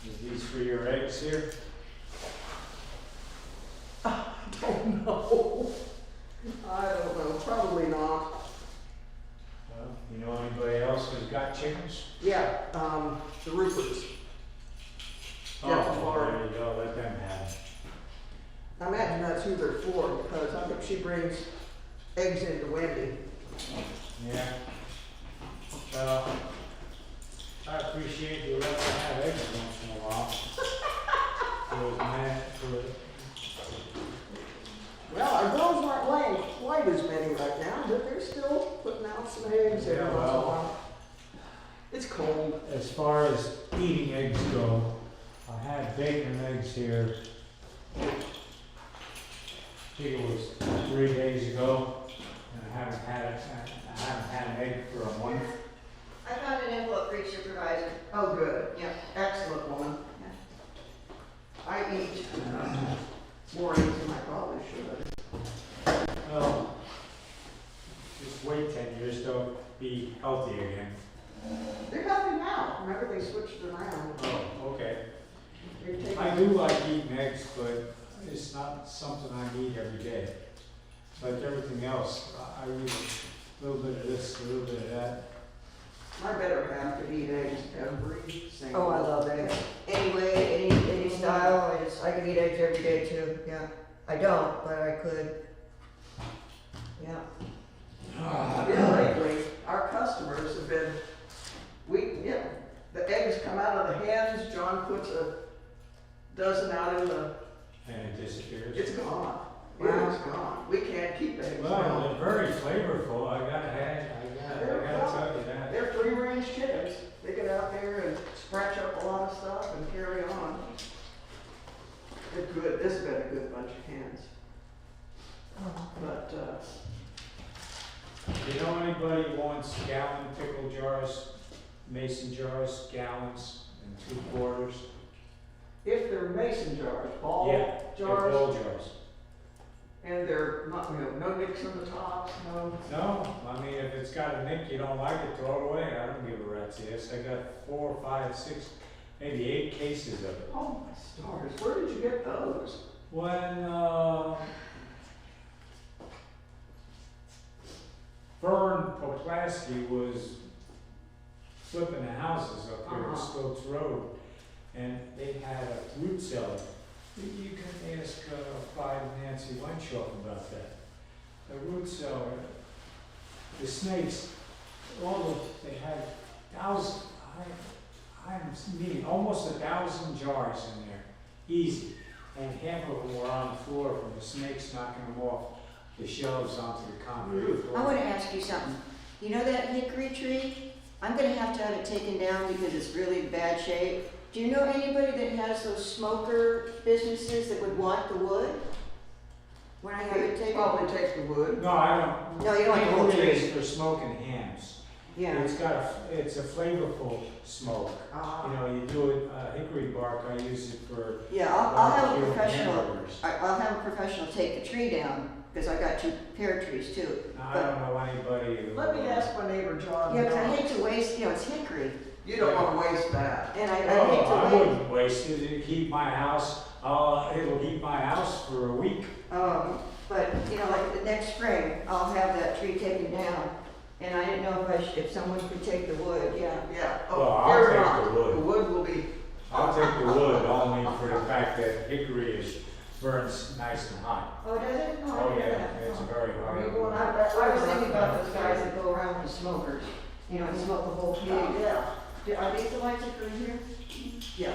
Is these for your eggs here? I don't know. Probably not. Well, you know anybody else who's got chickens? Yeah, the Ruperts. Yeah, Oh, there you go, let them have it. I imagine that's who they're for because I think she brings eggs into Wendy. Yeah. Well, I appreciate you letting me have eggs once in a while. Those man, Well, our girls aren't laying quite as many right now, but they're still putting out some eggs every Yeah, once in a well. while. It's cold. as far as eating eggs go, I had bacon and eggs here. I think it was 3 days ago, and I haven't had an egg for a month. I found an envelope for each supervisor. Oh, good. Yeah. Excellent woman. Yeah. I eat more eggs than I probably should. Well, just wait 10 years, they'll be healthy again. They're healthy now. Remember they switched it around. Oh, okay. They're taking- I do like eating eggs, but it's not something I need every day. Like everything else, I eat a little bit of this, a little bit of that. My better half could eat eggs every single. Oh, I love eggs. Any way, any style, I could eat eggs every day too, yeah. I don't, but I could. Yeah. Yeah, lately, our customers have been, the eggs come out of the hens, John puts a dozen out in the, And it disappears. it's gone. Wow. It's gone. We can't keep eggs Well, now. they're very flavorful, I gotta tell you that. They're free-range chickens. They get out there and scratch up a lot of stuff and carry on. They're good. This has been a good bunch of hens. But, You know anybody who wants gallon pickle jars, mason jars, gallons, and 3/4? if they're mason jars, ball Yeah, jars, Ball jars. and they're not, no nicks on the tops, no. No, I mean, if it's got a nick, you don't like it, throw it away, I don't give a rat's ass. I got 4, 5, 6, maybe 8 cases of it. Oh my stars, where did you get those? When, Vern Poplaski was flipping the houses up here on Uh-huh. Stokes Road, and they had a root cellar You can ask Clyde and Nancy Wenshaw about that. The root cellar, the snakes, they had thousands, I'm meaning almost 1,000 jars in there, easy. And half of them were on the floor from the snakes knocking them off the shelves onto the concrete floor. I wanna ask you something. You know that hickory tree? I'm gonna have to have it taken down because it's really in bad shape. Do you know anybody that has those smoker businesses that would want the wood? When I have it taken? Probably take the wood. No, I don't. No, you don't want the whole Hickory tree. is for smoking hams. Yeah. It's a flavorful smoke. Ah. You know, you do it, hickory bark, I use it for Yeah, I'll have a barbecue professional, hamburgers. I'll have a professional take the tree down, because I got 2 pear trees too. Now, I don't know anybody who. Let me ask my neighbor John. Yeah, 'cause I hate to waste, you know, it's hickory, You don't wanna waste that. and I hate Oh, I to waste. wouldn't waste it, it'd keep my house, it'll keep my house for a week. But, you know, like the next spring, I'll have that tree taken down, and I didn't know if someone could take the wood, yeah. Yeah. Well, Oh, I'll fear take not. the wood. The wood will be, I'll take the wood only for the fact that hickory burns nice and hot. Oh, does it? I Oh, didn't know yeah, that. it's very hard. I was thinking about those guys that go around with smokers, you know, and smoke the whole tree. yeah. Are these the ones that are here? Yeah.